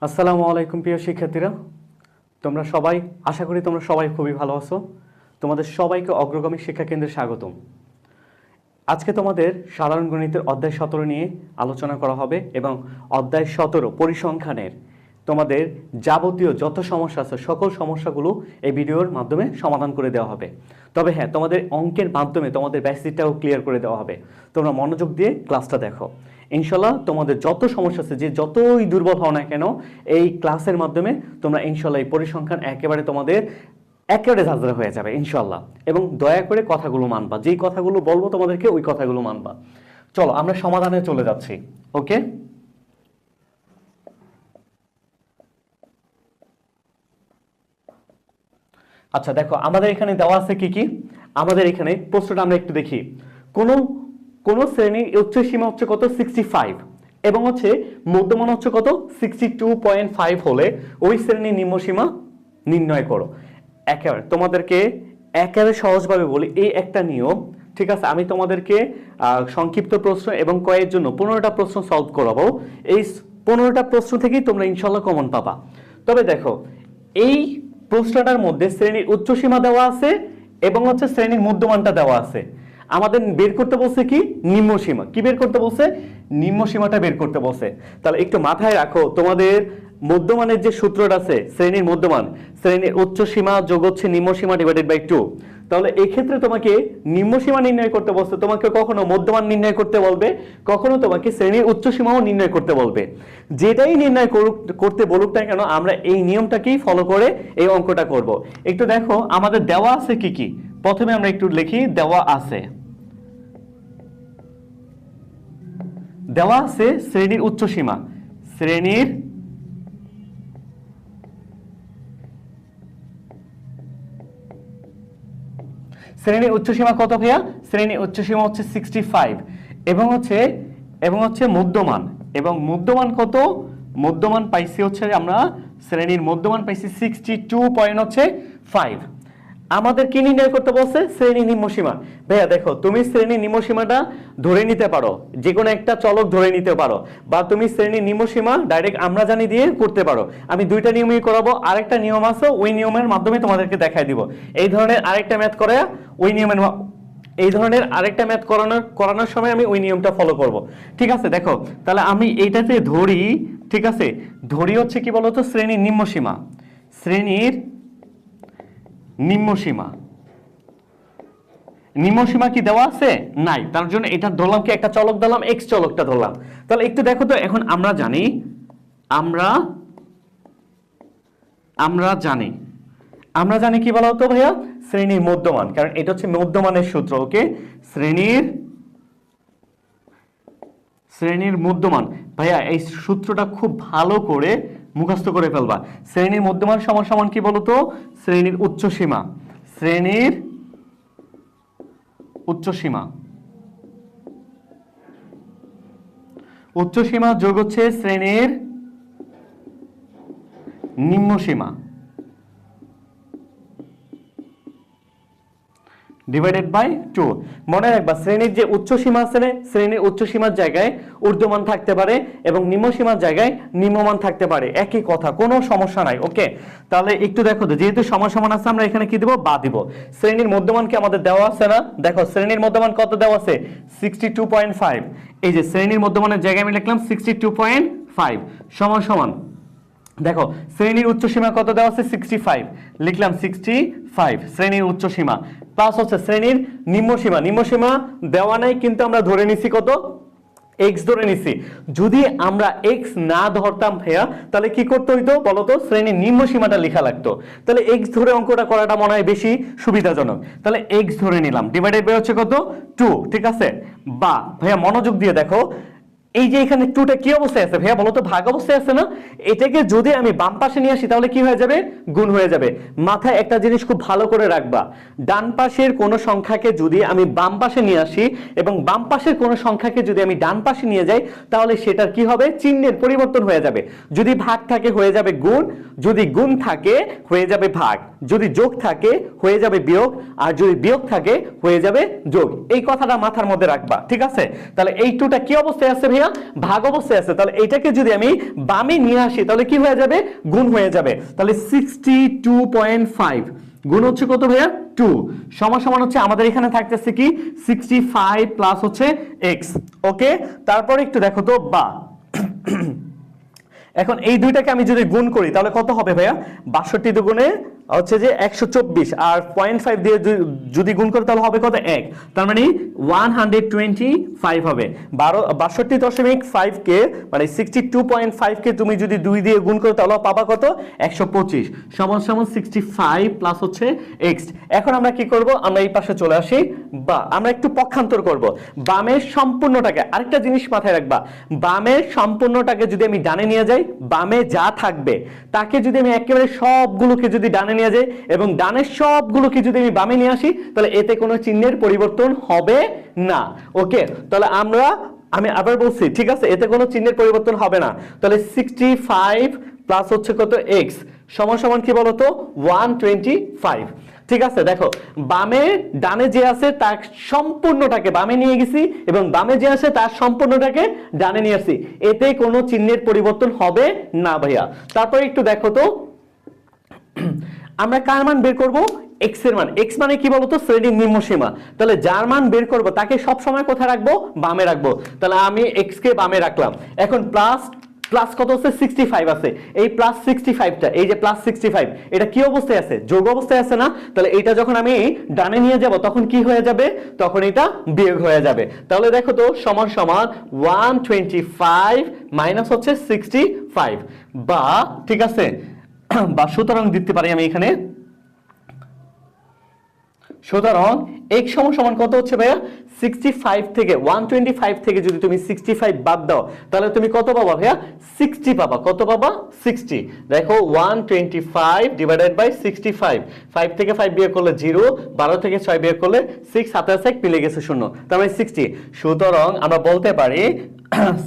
আসসালামু আলাইকুম প্রিয় শিক্ষার্থীরা, তোমরা সবাই আশা করি তোমরা সবাই খুবই ভালো আছো। তোমাদের সবাইকে অগ্রগামী শিক্ষা কেন্দ্রে স্বাগতম। আজকে তোমাদের সাধারণ গণিতের অধ্যায় 17 নিয়ে আলোচনা করা হবে এবং অধ্যায় 17 পরিসংখ্যানের তোমাদের যাবতীয় যত সমস্যা আছে সকল সমস্যাগুলো এই ভিডিওর মাধ্যমে সমাধান করে দেওয়া হবে। তবে হ্যাঁ, তোমাদের অঙ্কের মাধ্যমে তোমাদের বেসিকটাও ক্লিয়ার করে দেওয়া হবে। তোমরা মনোযোগ দিয়ে ক্লাসটা দেখো। ইনশাল্লাহ তোমাদের যত সমস্যা আছে, যে যতই দুর্বল হও না কেন, এই ক্লাসের মাধ্যমে তোমরা ইনশাল্লাহ এই পরিসংখ্যান একেবারে তোমাদের একেবারে ঝাঁঝরা হয়ে যাবে ইনশাল্লাহ। এবং দয়া করে কথাগুলো মানবা, যেই কথাগুলো বলবো তোমাদেরকে ওই কথাগুলো মানবা। চলো আমরা সমাধানে চলে যাচ্ছি। ওকে, আচ্ছা দেখো আমাদের এখানে দেওয়া আছে কি কি। আমাদের এখানে প্রশ্নটা আমরা একটু দেখি। কোন শ্রেণীর উচ্চ সীমা হচ্ছে কত 65 এবং হচ্ছে মধ্যমান হচ্ছে কত 62.5 হলে ওই শ্রেণীর নিম্ন সীমা নির্ণয় করো। একেবারে তোমাদেরকে একেবারে সহজভাবে বলি, এই একটা নিয়ম, ঠিক আছে? আমি তোমাদেরকে সংক্ষিপ্ত প্রশ্ন এবং কয়ের জন্য 15টা প্রশ্ন সলভ করাবো। এই 15টা প্রশ্ন থেকেই তোমরা ইনশাল্লাহ কমন পাবা। তবে দেখো, এই প্রশ্নটার মধ্যে শ্রেণীর উচ্চ সীমা দেওয়া আছে এবং হচ্ছে শ্রেণীর মধ্যমানটা দেওয়া আছে। আমাদের বের করতে বলছে কি নিম্ন সীমা। কি বের করতে বলছে? নিম্ন সীমাটা বের করতে বলছে। তাহলে একটু মাথায় রাখো, তোমাদের মধ্যমানের যে সূত্রটা আছে, শ্রেণীর মধ্যমান, শ্রেণীর উচ্চ সীমা যোগ হচ্ছে নিম্ন সীমা ডিভাইডেড বাই 2। তাহলে এই ক্ষেত্রে তোমাকে নিম্ন সীমা নির্ণয় করতে বলছে, তোমাকে কখনো মধ্যমান নির্ণয় করতে বলবে, কখনো তোমাকে শ্রেণীর উচ্চ সীমাও নির্ণয় করতে বলবে। যেটাই নির্ণয় করতে বলুক না কেন, আমরা এই নিয়মটাকেই ফলো করে এই অঙ্কটা করব। একটু দেখো আমাদের দেওয়া আছে কি কি। প্রথমে আমরা একটু লিখি, দেওয়া আছে শ্রেণীর উচ্চ সীমা। শ্রেণীর উচ্চ সীমা কত ভাইয়া? শ্রেণীর উচ্চ সীমা হচ্ছে 65 এবং হচ্ছে মধ্যমান, এবং মধ্যমান কত? মধ্যমান পাইছি হচ্ছে আমরা শ্রেণীর মধ্যমান পাইছি 62.5। আমাদের কি নির্ণয় করতে বলছে? শ্রেণীর নিম্ন সীমা। ভাইয়া দেখো, তুমি শ্রেণীর নিম্ন সীমাটা ধরে নিতে পারো, যে কোনো একটা চলক ধরে নিতে পারো, বা তুমি শ্রেণীর নিম্ন সীমা ডাইরেক্ট আমরা জানি দিয়ে করতে পারো। আমি দুইটা নিয়মই করাবো, আরেকটা নিয়ম আছে ওই নিয়মের মাধ্যমে তোমাদেরকে দেখাই দিব। এই ধরনের আরেকটা ম্যাথ করে ওই নিয়মের করানোর সময় আমি ওই নিয়মটা ফলো করব। ঠিক আছে? দেখো তাহলে আমি এইটাতে ধরি, ঠিক আছে? ধরি হচ্ছে কি বলতো, শ্রেণীর নিম্ন সীমা। শ্রেণীর নিম্ন সীমা কি দেওয়া আছে? নাই। তার জন্য এটা ধরলাম কি, একটা চলক ধরলাম, এক্স চলকটা ধরলাম। তাহলে একটু দেখো তো, এখন আমরা জানি কি বলা হতো ভাইয়া? শ্রেণীর মধ্যমান, কারণ এটা হচ্ছে মধ্যমানের সূত্র। ওকে, শ্রেণীর মধ্যমান। ভাইয়া এই সূত্রটা খুব ভালো করে মুখস্থ করে ফেলবা। শ্রেণীর মধ্যমান সমান সমান কি বলতো? শ্রেণীর উচ্চ সীমা। শ্রেণীর উচ্চ সীমা যোগ হচ্ছে শ্রেণীর নিম্ন সীমা ডিভাইডেড বাই 2। মনে রাখবা, শ্রেণীর যে উচ্চ সীমা আছে, শ্রেণীর উচ্চ সীমার জায়গায় ঊর্ধ্বমান থাকতে পারে এবং নিম্ন সীমার জায়গায় নিম্নমান থাকতে পারে, একই কথা, কোনো সমস্যা নাই। ওকে, তাহলে একটু দেখো তো, যেহেতু সমান সমান আছে আমরা এখানে কি দিব? বা দিব। শ্রেণীর মধ্যমান কি আমাদের দেওয়া আছে না? দেখো শ্রেণীর মধ্যমান কত দেওয়া আছে? 62.5। এই যে শ্রেণীর মধ্যমানের জায়গায় আমি লিখলাম 62.5 সমান সমান, দেখো শ্রেণীর উচ্চ সীমা কত দেওয়া আছে? 65, লিখলাম 65 শ্রেণীর উচ্চ সীমা, প্লাস হচ্ছে শ্রেণীর নিম্ন সীমা দেওয়া নাই, কিন্তু আমরা ধরে নিছি কত? এক্স ধরে নিছি। যদি আমরা এক্স না ধরতাম ভাইয়া, তাহলে কি করতে হইতো বলতো? শ্রেণীর নিম্ন সীমাটা লেখা লাগতো। তাহলে এক্স ধরে অঙ্কটা করাটা মনে হয় বেশি সুবিধাজনক। তাহলে এক্স ধরে নিলাম, ডিভাইডেড বাই হচ্ছে কত? 2। ঠিক আছে? বা ভাইয়া মনোযোগ দিয়ে দেখো, এই যে এখানে 2টা কি অবস্থায় আছে ভাইয়া বলতো? ভাগ অবস্থায় আছে না? এটাকে যদি আমি বাম পাশে নিয়ে আসি তাহলে কি হয়ে যাবে? গুণ হয়ে যাবে। মাথায় একটা জিনিস খুব ভালো করে রাখবা, ডান পাশের কোন সংখ্যাকে যদি আমি বাম পাশে নিয়ে আসি এবং বাম পাশের কোন সংখ্যাকে যদি আমি ডান পাশে নিয়ে যাই, তাহলে সেটার কি হবে? চিহ্নের পরিবর্তন হয়ে যাবে। যদি ভাগ থাকে হয়ে যাবে গুণ, যদি গুণ থাকে হয়ে যাবে ভাগ, যদি যোগ থাকে হয়ে যাবে বিয়োগ, আর যদি বিয়োগ থাকে হয়ে যাবে যোগ। এই কথাটা মাথার মধ্যে রাখবা। ঠিক আছে? তাহলে এই 2টা কি অবস্থায় আছে ভাইয়া? ভাইয়া ভাগ অবস্থায় আছে, তাহলে এটাকে যদি আমি বামে নিয়ে আসি তাহলে কি হয়ে যাবে, গুণ হয়ে যাবে। তাহলে 62.5 গুণ হচ্ছে কত ভাইয়া 2 সমান সমান হচ্ছে আমাদের এখানে থাকতেছে কি 65 প্লাস হচ্ছে x। ওকে, তারপর একটু দেখো তো বা এখন এই দুইটাকে আমি যদি গুণ করি তাহলে কত হবে ভাইয়া, 62 দুগুণে হচ্ছে যে 124 আর 0.5 দিয়ে যদি গুণ করি তাহলে হবে কত 1, তার মানে 125 হবে। 62.5 কে মানে 62.5 কে তুমি যদি 2 দিয়ে গুণ করো তাহলে পাবা কত 125 সমান সমান 65 প্লাস হচ্ছে x। এখন আমরা কি করব, আমরা এই পাশে চলে আসি বা আমরা একটু পক্ষান্তর করব। বামের সম্পূর্ণটাকে, আরেকটা জিনিস মাথায় রাখবা, বামের সম্পূর্ণটাকে যদি আমি ডানে নিয়ে যাই, বামে যা থাকবে তাকে যদি আমি একেবারে সবগুলোকে যদি ডানে নিয়ে যাই এবং ডানের সবগুলোকে যদি আমি বামে নিয়ে আসি তাহলে এতে কোনো চিহ্নের পরিবর্তন হবে না। ওকে, তাহলে আমি আবার বলছি, ঠিক আছে, এতে কোনো চিহ্নের পরিবর্তন হবে না। তাহলে 65 প্লাস হচ্ছে কত x সমান সমান কি বলতো 125। ঠিক আছে, দেখো বামে ডানে যে আছে তার সম্পূর্ণটাকে বামে নিয়ে গেছি এবং বামে যে আছে তার সম্পূর্ণটাকে ডানে নিয়ে আসছি, এতে কোনো চিহ্নের পরিবর্তন হবে না ভাইয়া। তারপরে একটু দেখো তো আমরা কার মান বের করব, x এর মান। x মানে কি বলতো শ্রেণীর নিম্ন সীমা, তাহলে যার মান বের করব তাকে সব সময় কোথায় রাখবো, বামে রাখবো। তাহলে আমি x কে বামে রাখলাম। এখন প্লাস কত আছে 65 আছে, এই প্লাস 65টা, এই যে প্লাস 65 এটা কি অবস্থায় আছে, যোগ অবস্থায় আছে না, তাহলে এটা যখন আমি ডানে নিয়ে যাব তখন কি হয়ে যাবে, তখন এটা বিয়োগ হয়ে যাবে। তাহলে দেখো তো সমান সমান 125 মাইনাস হচ্ছে 65 বা ঠিক আছে বা সুতরাং দিতে পারি আমি এখানে, সুতরাং x সমান সমান কত হচ্ছে ভাইয়া 65 থেকে 125 থেকে যদি তুমি 65 বাদ দাও তাহলে তুমি কত পাবা ভাইয়া 60 পাবা। কত পাবা 60। দেখো 125 ডিভাইডেড বাই 65, 5 থেকে 5 বিয়োগ করলে 0, 12 থেকে 6 বিয়োগ করলে 6, 27 মিলে গেছে 0, তার মানে 60। সুতরাং আমরা বলতে পারি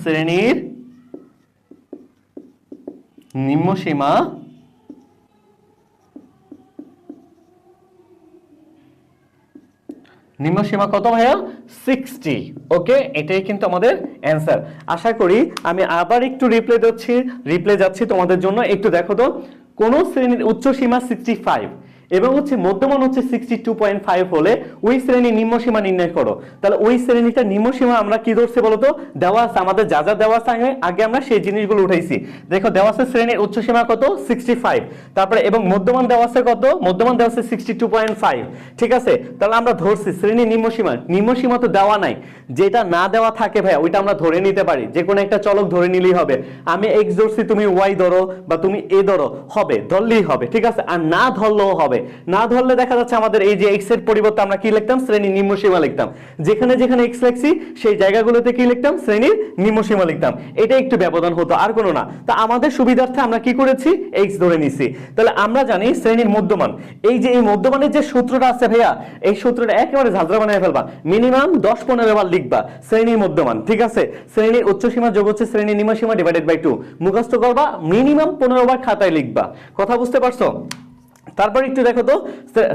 শ্রেণীর নিম্নসীমা কত ভাইয়া 60। ওকে, এটাই কিন্তু আমাদের অ্যান্সার। আশা করি আমি আবার একটু রিপ্লে যাচ্ছি তোমাদের জন্য। একটু দেখো তো কোন শ্রেণীর উচ্চ সীমা 65 এবং হচ্ছে মধ্যমান হচ্ছে 62.5 হলে ওই শ্রেণীর নিম্ন সীমা নির্ণয় করো। তাহলে ওই শ্রেণীটা নিম্ন সীমা আমরা কি ধরছি বলতো, দেওয়া আছে আমাদের যা যা দেওয়া আছে আগে আমরা সেই জিনিসগুলো উঠাইছি। দেখো দেওয়া আছে শ্রেণীর উচ্চ সীমা কত 65, তারপরে এবং মধ্যমান দেওয়া আছে কত, মধ্যমান দেওয়া আছে 62.5। ঠিক আছে, তাহলে আমরা ধরছি শ্রেণীর নিম্ন সীমা তো দেওয়া নাই, যেটা না দেওয়া থাকে ভাইয়া ওইটা আমরা ধরে নিতে পারি, যে কোনো একটা চলক ধরে নিলেই হবে। আমি x ধরছি, তুমি y ধরো বা তুমি a ধরো, হবে, ধরলেই হবে। ঠিক আছে, আর না ধরলেও হবে। না ধরলে দেখা যাচ্ছে আমাদের এই যে x এর পরিবর্তে আমরা কি লিখতাম, শ্রেণীর নিম্ন সীমা লিখতাম। যেখানে যেখানে x লিখছি সেই জায়গাগুলোতে কি লিখতাম, শ্রেণীর নিম্ন সীমা লিখতাম। এটা একটু ব্যবধান হতো, আর কোনো না। তা আমাদের সুবিধার্থে আমরা কি করেছি, x ধরে নিছি। তাহলে আমরা জানি শ্রেণীর মধ্যমান, এই যে এই মধ্যমানের যে সূত্রটা আছে ভাইয়া, এই সূত্রটা একেবারে ঝাঁঝরা বানিয়ে ফেলবা, মিনিমাম 10-15 বার লিখবা শ্রেণীর মধ্যমান। ঠিক আছে, শ্রেণীর উচ্চ সীমা যোগ হচ্ছে শ্রেণীর নিম্ন সীমা ডিভাইডেড বাই 2 মুখস্থ করবা, মিনিমাম 15 বার খাতায় লিখবা। কথা বুঝতে পারছো? তারপর একটু দেখো তো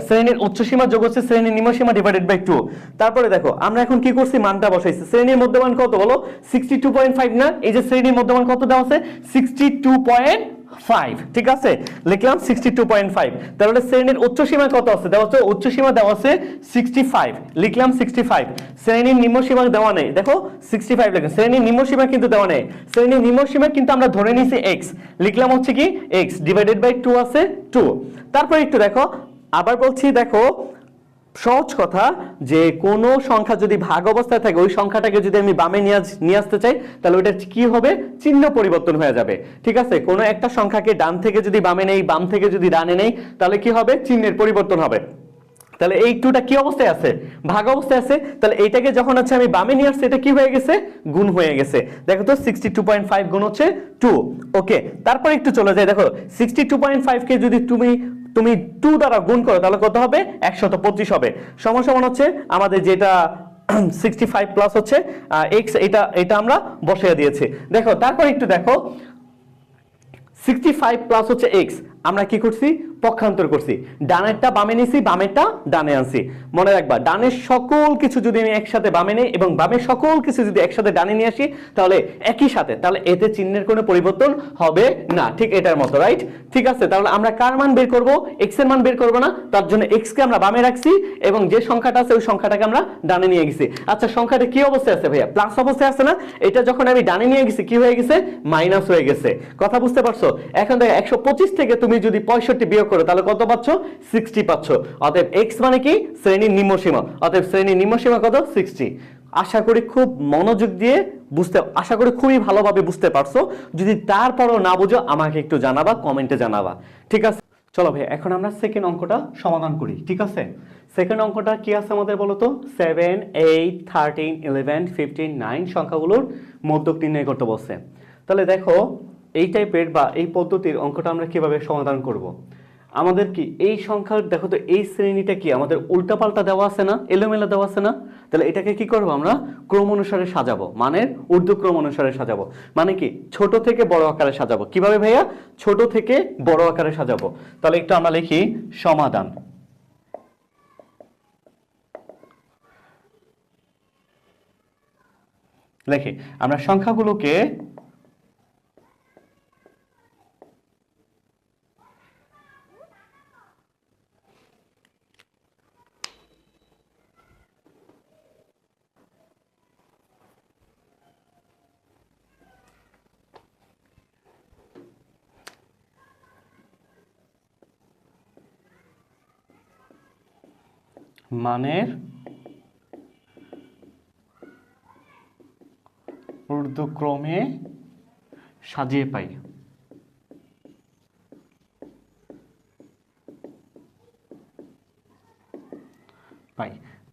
শ্রেণীর উচ্চ সীমা যোগ হচ্ছে শ্রেণীর নিম্ন সীমা ডিভাইডেড বাই 2। তারপরে দেখো আমরা এখন কি করছি, মানটা বসাইছি। শ্রেণীর মধ্যমান কত বলো 62.5 না, এই যে শ্রেণীর মধ্যমান কত দেওয়া আছে 62.5। ঠিক আছে, লিখলাম 62.5। তাহলে শ্রেণীর উচ্চ সীমা কত আছে দেওয়া আছে, উচ্চ সীমা দেওয়া আছে 65, লিখলাম 65। শ্রেণীর নিম্ন সীমা দেওয়া নেই, দেখো 65 লিখলাম। শ্রেণীর নিম্ন সীমা কিন্তু দেওয়া নেই, শ্রেণীর নিম্ন সীমা কিন্তু আমরা ধরে নিয়েছি x, লিখলাম হচ্ছে কি x ডিভাইডেড বাই 2 আছে 2। তারপর একটু দেখো আবার বলছি, দেখো সহজ কথা, যে কোনো সংখ্যা যদি ভাগ অবস্থায় থাকে ওই সংখ্যাটাকে যদি আমি বামে নিয়ে আসতে চাই তাহলে ওটা কি হবে, চিহ্ন পরিবর্তন হয়ে যাবে। ঠিক আছে, কোনো একটা সংখ্যাকে ডান থেকে যদি বামে নেই, বাম থেকে যদি ডানে নেই তাহলে কি হবে, চিহ্নের পরিবর্তন হবে। তাহলে এই 2টা কি অবস্থায় আছে, ভাগ অবস্থায় আছে। তাহলে এইটাকে যখন হচ্ছে আমি বামে নিয়ে আসছি এটা কি হয়ে গেছে, গুণ হয়ে গেছে। দেখো তো 62.5 গুণ হচ্ছে 2। ওকে, তারপর একটু চলে যাই, দেখো 62.5 কে যদি তুমি 2 দ্বারা গুণ করো তাহলে কত হবে 125 হবে। সমান সমান হচ্ছে আমাদের যেটা 65 প্লাস হচ্ছে x, এটা আমরা বসিয়ে দিয়েছি। দেখো তারপর একটু দেখো 65 প্লাস হচ্ছে x, আমরা কি করছি, পক্ষান্তর করছি, ডানেরটা বামে নিছি, বামেরটা ডানে আনছি। মনে রাখবা ডানের সকল কিছু যদি আমি একসাথে বামে নেই এবং বামের সকল কিছু যদি একসাথে ডানে নিয়ে আসি তাহলে একই সাথে, তাহলে এতে চিহ্নের কোনো পরিবর্তন হবে না, ঠিক এটার মতো, রাইট? ঠিক আছে, তাহলে আমরা কার মান বের করব, এক্স এর মান বের করব না, তার জন্য এক্স কে আমরা বামে রাখছি এবং যে সংখ্যাটা আছে ওই সংখ্যাটাকে আমরা ডানে নিয়ে গেছি। আচ্ছা সংখ্যাটা কি অবস্থায় আছে ভাইয়া, প্লাস অবস্থায় আছে না, এটা যখন আমি ডানে নিয়ে গেছি কি হয়ে গেছে, মাইনাস হয়ে গেছে। কথা বুঝতে পারছো? এখন দেখো 125 থেকে তুমি যদি 65 বিয়োগ করো তাহলে কত পাচ্ছ, 60 পাচ্ছ। অতএব এক্স মানে কি, শ্রেণীর নিম্নসীমা, অতএব শ্রেণীর নিম্নসীমা কত, 60। আশা করি খুব মনোযোগ দিয়ে বুঝতে, আশা করি খুবই ভালোভাবে বুঝতে পারছো। যদি তারপরও না বুঝো আমাকে একটু জানাবা, কমেন্টে জানাবা, ঠিক আছে? চলো ভাই এখন আমরা সেকেন্ড অঙ্কটা সমাধান করি, ঠিক আছে? সেকেন্ড অঙ্কটা কি আছে আমাদের বলো তো, 7, 8, 13, 11, 15, 9 সংখ্যাগুলোর মধ্যক নির্ণয় করতে বলছে। তাহলে দেখো এই টাইপের বা এই পদ্ধতির অঙ্কটা আমরা কিভাবে সমাধান করব। আমাদের কি এই সংখ্যার, দেখো তো এই শ্রেণীটা কি আমাদের উল্টাপাল্টা দেওয়া আছে না, এলোমেলো দেওয়া আছে না, তাহলে এটাকে কি করব আমরা, ক্রম অনুসারে সাজাবো, মানের ঊর্ধ্বক্রম অনুসারে সাজাবো। মানে কি ছোট থেকে বড় আকারে সাজাবো। কিভাবে ভাইয়া, ছোট থেকে বড় আকারে সাজাবো। তাহলে একটু আমরা লিখি সমাধান। লিখি আমরা সংখ্যাগুলোকে মানের ঊর্ধ্বক্রমে সাজিয়ে পাই।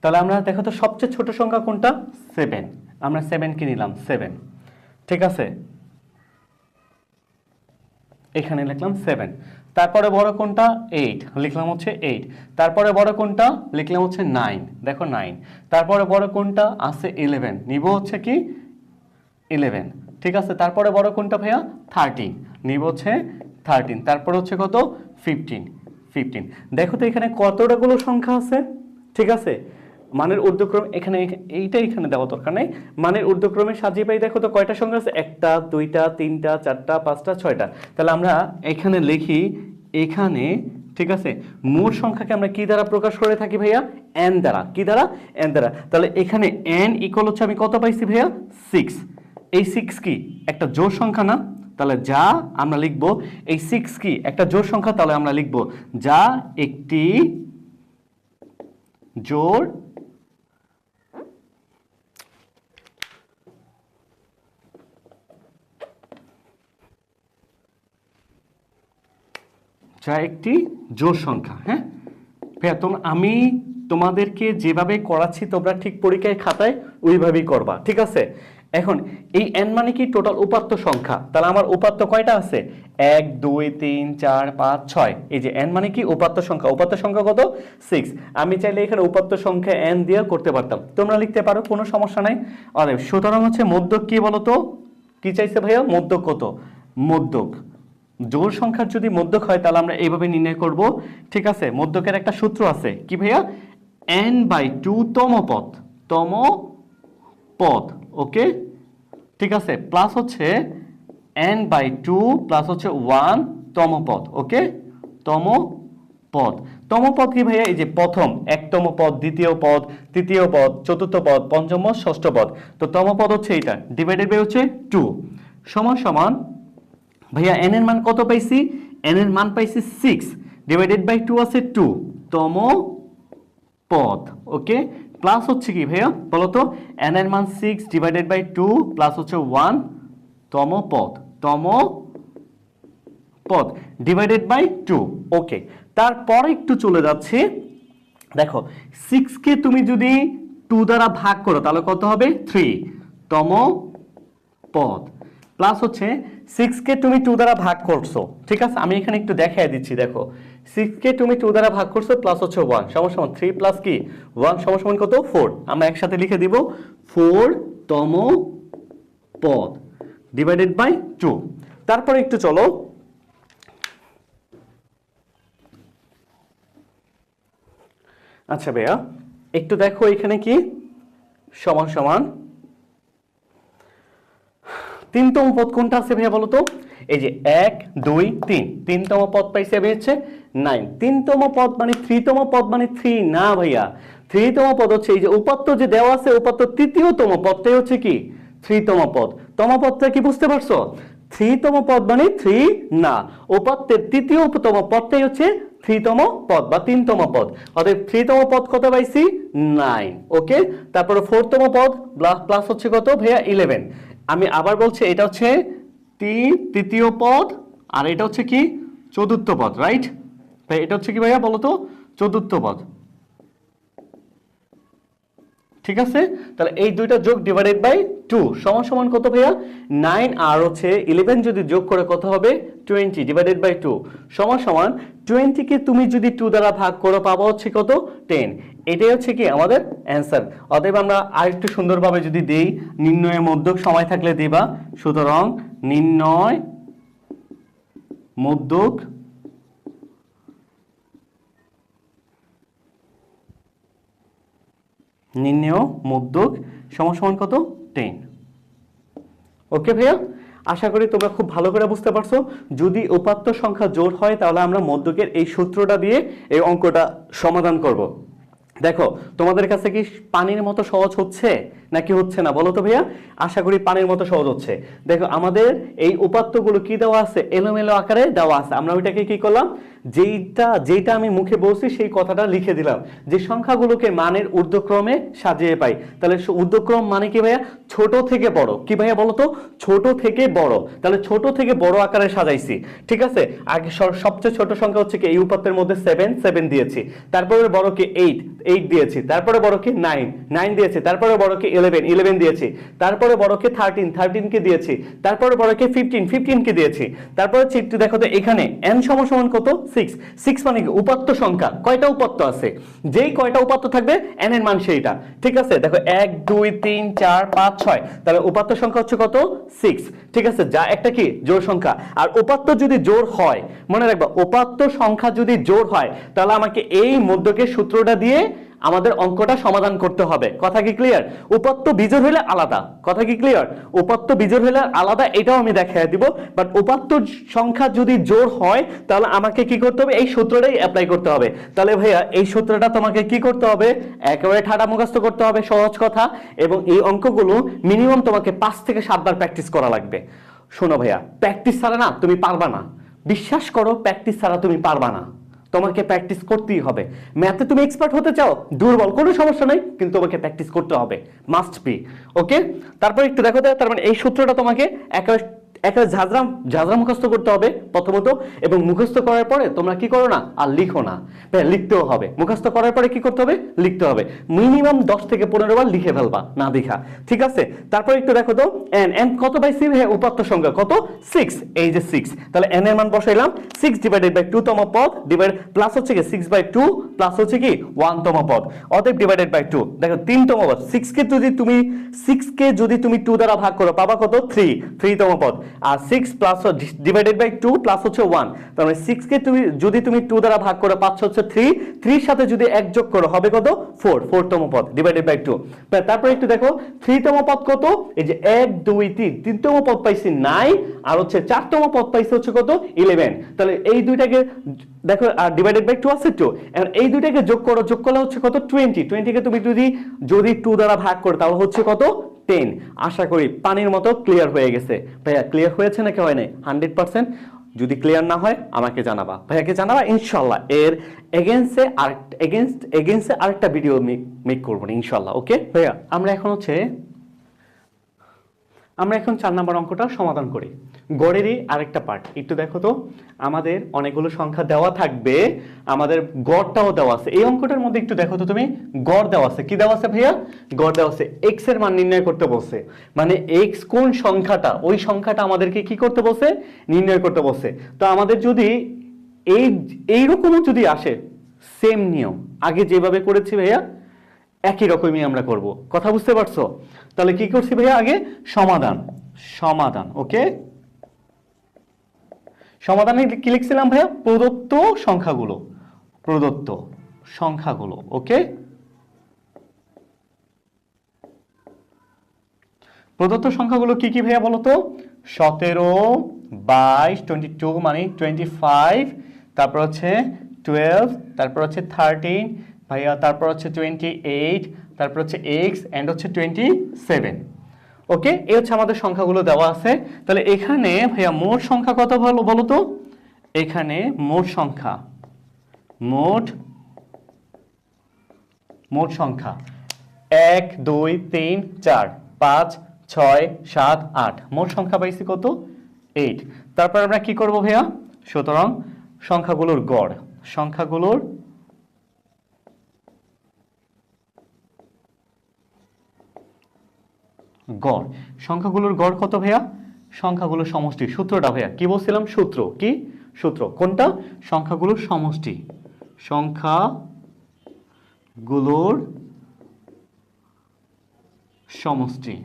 তাহলে আমরা দেখো তো সবচেয়ে ছোট সংখ্যা কোনটা, 7, আমরা 7 কে নিলাম, 7, ঠিক আছে, এখানে লিখলাম 7। তারপরে বড় কোনটা, 8, লিখলাম হচ্ছে 8। তারপরে বড় কোনটা, লিখলাম হচ্ছে 9, দেখো 9। তারপরে বড় কোনটা আছে, 11, নিব হচ্ছে কি 11, ঠিক আছে। তারপরে বড় কোনটা ভাইয়া, 13, নিব হচ্ছে 13। তারপরে হচ্ছে কত, 15। দেখো তো এখানে কতটাগুলো সংখ্যা আছে, ঠিক আছে। মানের ঊর্ধ্বক্রম এখানে, এইটা এখানে দেওয়া দরকার নাই, মানের ঊর্ধ্বক্রমে সাজিয়ে পাই। দেখো তো কয়টা সংখ্যা আছে, 1টা 2টা 3টা 4টা 5টা 6টা। তাহলে আমরা এখানে লিখি, এখানে ঠিক আছে মোট সংখ্যাকে আমরা কি দ্বারা প্রকাশ করে থাকি ভাইয়া, n দ্বারা। কি দ্বারা, n দ্বারা। তাহলে এখানে n ইকুয়াল হচ্ছে আমি কত পাইছি ভাইয়া, 6। এই 6 কি একটা জোড় সংখ্যা না, তাহলে যা আমরা লিখব, এই 6 কি একটা জোড় সংখ্যা, তাহলে আমরা লিখব যা একটি জোড় যা একটি জোড় সংখ্যা। হ্যাঁ ভাইয়া, আমি তোমাদেরকে যেভাবে করাচ্ছি তোমরা ঠিক পরীক্ষায় খাতায় ওইভাবেই করবা, ঠিক আছে। এখন এই n মানে কি, টোটাল উপাত্ত সংখ্যা। তাহলে আমার উপাত্ত কয়টা আছে, 1 2 3 4 5 6। এই যে n মানে কি উপাত্ত সংখ্যা, উপাত্ত সংখ্যা কত, 6। আমি চাইলে এখানে উপাত্ত সংখ্যা n দিয়ে করতে পারতাম, তোমরা লিখতে পারো, কোনো সমস্যা নাই। আরে সুতরাং হচ্ছে মধ্যক কি বলতো, কি চাইছে ভাইয়া, মধ্যক কত, মধ্যক জোড় সংখ্যার যদি মধ্যক হয় তাহলে আমরা এইভাবে নির্ণয় করব, ঠিক আছে। মধ্যকের একটা সূত্র আছে, কি ভাইয়া, n/2 তম পদ, ওকে, ঠিক আছে, প্লাস হচ্ছে n/2 প্লাস হচ্ছে 1 তম পদ, ওকে, তম পদ কি ভাইয়া, এই যে প্রথম একতম পদ, দ্বিতীয় পদ, তৃতীয় পদ, চতুর্থ পদ, পঞ্চম পদ, ষষ্ঠ পদ। তো তম পদ হচ্ছে এইটা, ডিভাইডেড বাই হচ্ছে 2 সমান ভাইয়া n এর মান কত পাইছি, n এর মান পাইছি 6, ডিভাইডেড বাই 2 আছে 2 তম পদ, ওকে, প্লাস হচ্ছে কি ভাইয়া বলতো, n এর মান 6 ডিভাইডেড বাই 2 প্লাস হচ্ছে 1 তম পদ ডিভাইডেড বাই 2, ওকে। তারপর একটু চলে যাচ্ছে, দেখো 6 কে তুমি যদি 2 দ্বারা ভাগ করো তাহলে কত হবে, 3 তম পদ, প্লাস হচ্ছে 6 কে তুমি 2 দ্বারা ভাগ করছো, ঠিক আছে। আমি এখানে একটু দেখাই দিচ্ছি, দেখো 6 কে তুমি 2 দ্বারা ভাগ করছো, প্লাস হচ্ছে 1 সমান 3 প্লাস কি 1 সমান কত, 4। আমরা একসাথে লিখে দিব 4 তম পদ ডিভাইডেড বাই 2। তারপরে একটু চলো আচ্ছা ভাইয়া একটু দেখো এখানে কি সমান সমান তিনতম পদ কোনটা আছে ভাইয়া বলো তো? এই যে 1 2 3 তিনতম পদ পাইছে আমি হচ্ছে 9। তিনতম পদ মানে থ্রিতম পদ মানে 3 না ভাইয়া, থ্রিতম পদ হচ্ছে এই যে উপাত্ত যে দেওয়া আছে উপাত্ত তৃতীয়তম পদটাই হচ্ছে কি থ্রিতম পদ। তম পদটা কি বুঝতে পারছো? থ্রিতম পদ মানে 3 না, উপাত্তের তৃতীয়তম পদটাই হচ্ছে থ্রিতম পদ বা তিনতম পদ। অতএব থ্রিতম পদ কত পাইছি 9। ওকে, তারপরে ফোরতম পদ প্লাস হচ্ছে কত ভাইয়া 11। আমি আবার বলছি এটা হচ্ছে তৃতীয় পদ আর এটা হচ্ছে কি চতুর্থ পদ, রাইট? তাই এটা হচ্ছে কি ভাইয়া বলো তো চতুর্থ পদ, ঠিক আছে? তাহলে এই দুইটা যোগ ডিভাইডেড বাই 2 সমান সমান কত ভাইয়া 9 আর হচ্ছে 11 যদি যোগ করে কত হবে 20 ডিভাইডেড বাই 2 সমান সমান 20 কে তুমি যদি 2 দ্বারা ভাগ করো পাবো হচ্ছে কত 10। এটাই হচ্ছে কি আমাদের অ্যানসার। অতএব আমরা আরেকটু সুন্দরভাবে যদি দেই নির্ণয়ের মধ্যক সময় থাকলে দিবা, সুতরাং নির্ণয় মধ্যক নির্ণয় মধ্যক সমান সমান কত 10। ওকে ভাইয়া, আশা করি তোমরা খুব ভালো করে বুঝতে পারছো। যদি উপাত্ত সংখ্যা জোড় হয় তাহলে আমরা মধ্যকের এই সূত্রটা দিয়ে এই অঙ্কটা সমাধান করব। দেখো তোমাদের কাছে কি পানির মতো সহজ হচ্ছে নাকি হচ্ছে না বলো তো ভাইয়া? আশা করি পানির মতো সহজ হচ্ছে। দেখো আমাদের এই উপাত্তগুলো কি দেওয়া আছে এলোমেলো আকারে দেওয়া আছে, আমরা ওইটাকে কি করলাম যেটা আমি মুখে বলছি সেই কথাটা লিখে দিলাম যে সংখ্যাগুলোকে মানের ঊর্ধ্বক্রমে সাজিয়ে পাই। তাহলে ঊর্ধ্বক্রম মানে কি ভাইয়া ছোট থেকে বড়, কি ভাইয়া বলো তো ছোট থেকে বড়, তাহলে ছোট থেকে বড় আকারে সাজাইছি, ঠিক আছে? আগে সবচেয়ে ছোট সংখ্যা হচ্ছে কি এই উপাত্তের মধ্যে 7 দিয়েছি, তারপরে বড় কি 8 দিয়েছি, তারপরে বড় কি 9 দিয়েছি, তারপরে বড় কি 11 দিয়েছি, তারপরে বড় কি 13 কে দিয়েছি, তারপরে বড় কি 15 কে দিয়েছি। তারপরে একটু দেখো তো এখানে n সমান কত 6 মানে কি উপাত্ত সংখ্যা, কয়টা উপাত্ত আছে যেই কয়টা উপাত্ত থাকবে n এর মান সেইটা, ঠিক আছে? দেখো 1 2 3 4 5 6, তাহলে উপাত্ত সংখ্যা হচ্ছে কত 6, ঠিক আছে? যা একটা কি জোড় সংখ্যা। আর উপাত্ত যদি জোড় হয় মনে রাখবা উপাত্ত সংখ্যা যদি জোড় হয় তাহলে আমাকে এই মধ্যকের সূত্রটা দিয়ে আমাদের অঙ্কটা সমাধান করতে হবে। কথা কি ক্লিয়ার? উপাত্ত বিজোড় হলে আলাদা, কথা কি ক্লিয়ার? উপাত্ত বিজোড় হলে আলাদা, এটাও আমি দেখাই দিব। বাট উপাত্ত সংখ্যা যদি জোড় হয় তাহলে আমাকে কি করতে হবে এই সূত্রটাই অ্যাপ্লাই করতে হবে। তাহলে ভাইয়া এই সূত্রটা তোমাকে কি করতে হবে একেবারে ঠাডা মুখস্থ করতে হবে, সহজ কথা। এবং এই অঙ্কগুলো মিনিমাম তোমাকে 5 থেকে 7 বার প্র্যাকটিস করা লাগবে। শোনো ভাইয়া প্র্যাকটিস ছাড়া না তুমি পারবা না, বিশ্বাস করো প্র্যাকটিস ছাড়া তুমি পারবা না, তোমাকে প্র্যাকটিস করতেই হবে। ম্যাথে তুমি এক্সপার্ট হতে চাও দুর্বল কোনো সমস্যা নাই, কিন্তু তোমাকে প্র্যাকটিস করতে হবে, মাস্ট বি। ওকে, তারপর একটু দেখো তার মানে এই সূত্রটা তোমাকে একেবারে ঝাঁঝরা মুখস্থ করতে হবে প্রথমত, এবং মুখস্থ করার পরে তোমরা কি করো না আর লিখো না, লিখতেও হবে। মুখস্থ করার পরে কি করতে হবে লিখতে হবে, মিনিমাম 10 থেকে 15 বার লিখে ফেলবা না দেখা, ঠিক আছে? তারপর একটু দেখো তো n কত পাইছি উপাত্ত সংখ্যা কত 6, এই যে 6, তাহলে n এর মান বসাইলাম 6 ডিভাইডেড বাই 2 তম পদ ডিভাইড প্লাস হচ্ছে কি 6/2 প্লাস হচ্ছে কি 1 তম পদ, অতএব ডিভাইডেড বাই 2। দেখো 3 তম পদ 6 কে যদি তুমি 2 দ্বারা ভাগ করো পাবা কত 3 তম পদ। আর 6 প্লাস ডিভাইডেড বাই 2 প্লাস হচ্ছে 1, তার মানে 6 কে যদি তুমি 2 দ্বারা ভাগ করো পাচ্ছ হচ্ছে 3 এর সাথে যদি 1 যোগ করো হবে কত 4 তম পদ ডিভাইডেড বাই 2। তারপর একটু দেখো 3 তম পদ কত, এই যে 1 2 3 তম পদ পাইছি 9 আর হচ্ছে 4 তম পদ পাইছি হচ্ছে কত 11। তাহলে এই দুইটাকে দেখো আর ডিভাইডেড বাই 2 আছে 2, এখন এই দুইটাকে যোগ করলে হচ্ছে কত 20 কে তুমি যদি 2 দ্বারা ভাগ করো তাহলে হচ্ছে কত 10। আশা করি পানির মতো ক্লিয়ার হয়ে গেছে। ভাইয়া ক্লিয়ার হয়েছে নাকি হয় নাই 100%? যদি ক্লিয়ার না হয় আমাকে জানাবা, ভাইয়াকে জানাবা, ইনশাআল্লাহ এর এগেইনস্টে আরেকটা ভিডিও মেক করব ইনশাআল্লাহ। ওকে ভাইয়া, আমরা এখন 4 নম্বর অঙ্কটা সমাধান করি। গড়েরই আরেকটা পার্ট একটু দেখো তো, আমাদের অনেকগুলো সংখ্যা দেওয়া থাকবে, আমাদের গড়টাও দেওয়া আছে। এই অঙ্কটার মধ্যে একটু দেখো তো তুমি গড় দেওয়া আছে, কি দেওয়া আছে ভাইয়া গড় দেওয়া আছে, x এর মান নির্ণয় করতে বলছে। মানে x কোন সংখ্যাটা ওই সংখ্যাটা আমাদেরকে কি করতে বলছে নির্ণয় করতে বলছে। তো আমাদের যদি এইরকমও যদি আসে সেম নিয়ম আগে যেভাবে করেছি ভাইয়া একই রকমই আমরা করব, কথা বুঝতে পারছো? তাহলে কি করছি ভাইয়া আগে সমাধান। ওকে, সমাধানে কি লিখছিলাম ভাইয়া প্রদত্ত সংখ্যাগুলো। ওকে, প্রদত্ত সংখ্যাগুলো কি কি ভাইয়া বলো তো? 17, 22, 22 মানে 25, তারপর হচ্ছে 12, তারপর হচ্ছে 13 ভাইয়া, তারপর হচ্ছে 28, তারপর হচ্ছে x এন্ড হচ্ছে 27। ওকে, এই হচ্ছে আমাদের সংখ্যাগুলো দেওয়া আছে। তাহলে এখানে ভাইয়া মোট সংখ্যা কত বলো তো? এখানে মোট সংখ্যা, মোট সংখ্যা 1 2 3 4 5 6 7 8, মোট সংখ্যা পাইছি কত? 8। তারপর আমরা কি করব ভাইয়া? সুতরাং সংখ্যাগুলোর গড়, সংখ্যাগুলোর গড় কত ভাইয়া? সংখ্যাগুলোর সমষ্টি। সূত্রটা ভাইয়া কি বলছিলাম? সূত্র কোনটা? সংখ্যাগুলোর সমষ্টি, সংখ্যাগুলোর সমষ্টি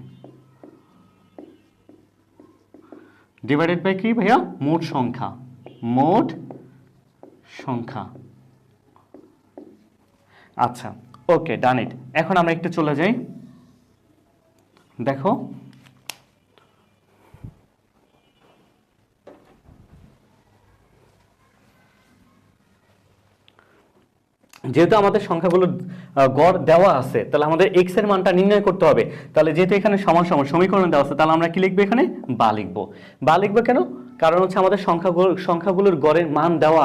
ডিভাইডেড বাই কি ভাইয়া? মোট সংখ্যা। আচ্ছা, ওকে, ডান ইট। এখন আমরা একটু চলে যাই, দেখো যেহেতু আমাদের সংখ্যাগুলো গড় দেওয়া আছে, তাহলে আমাদের x এর মানটা নির্ণয় করতে হবে। তাহলে যেহেতু এখানে সমান সমান সমীকরণ দেওয়া আছে, তাহলে আমরা কি লিখবো? এখানে বা লিখবো কেন? কারণ হচ্ছে আমাদের সংখ্যাগুলোর গড়ের মান দেওয়া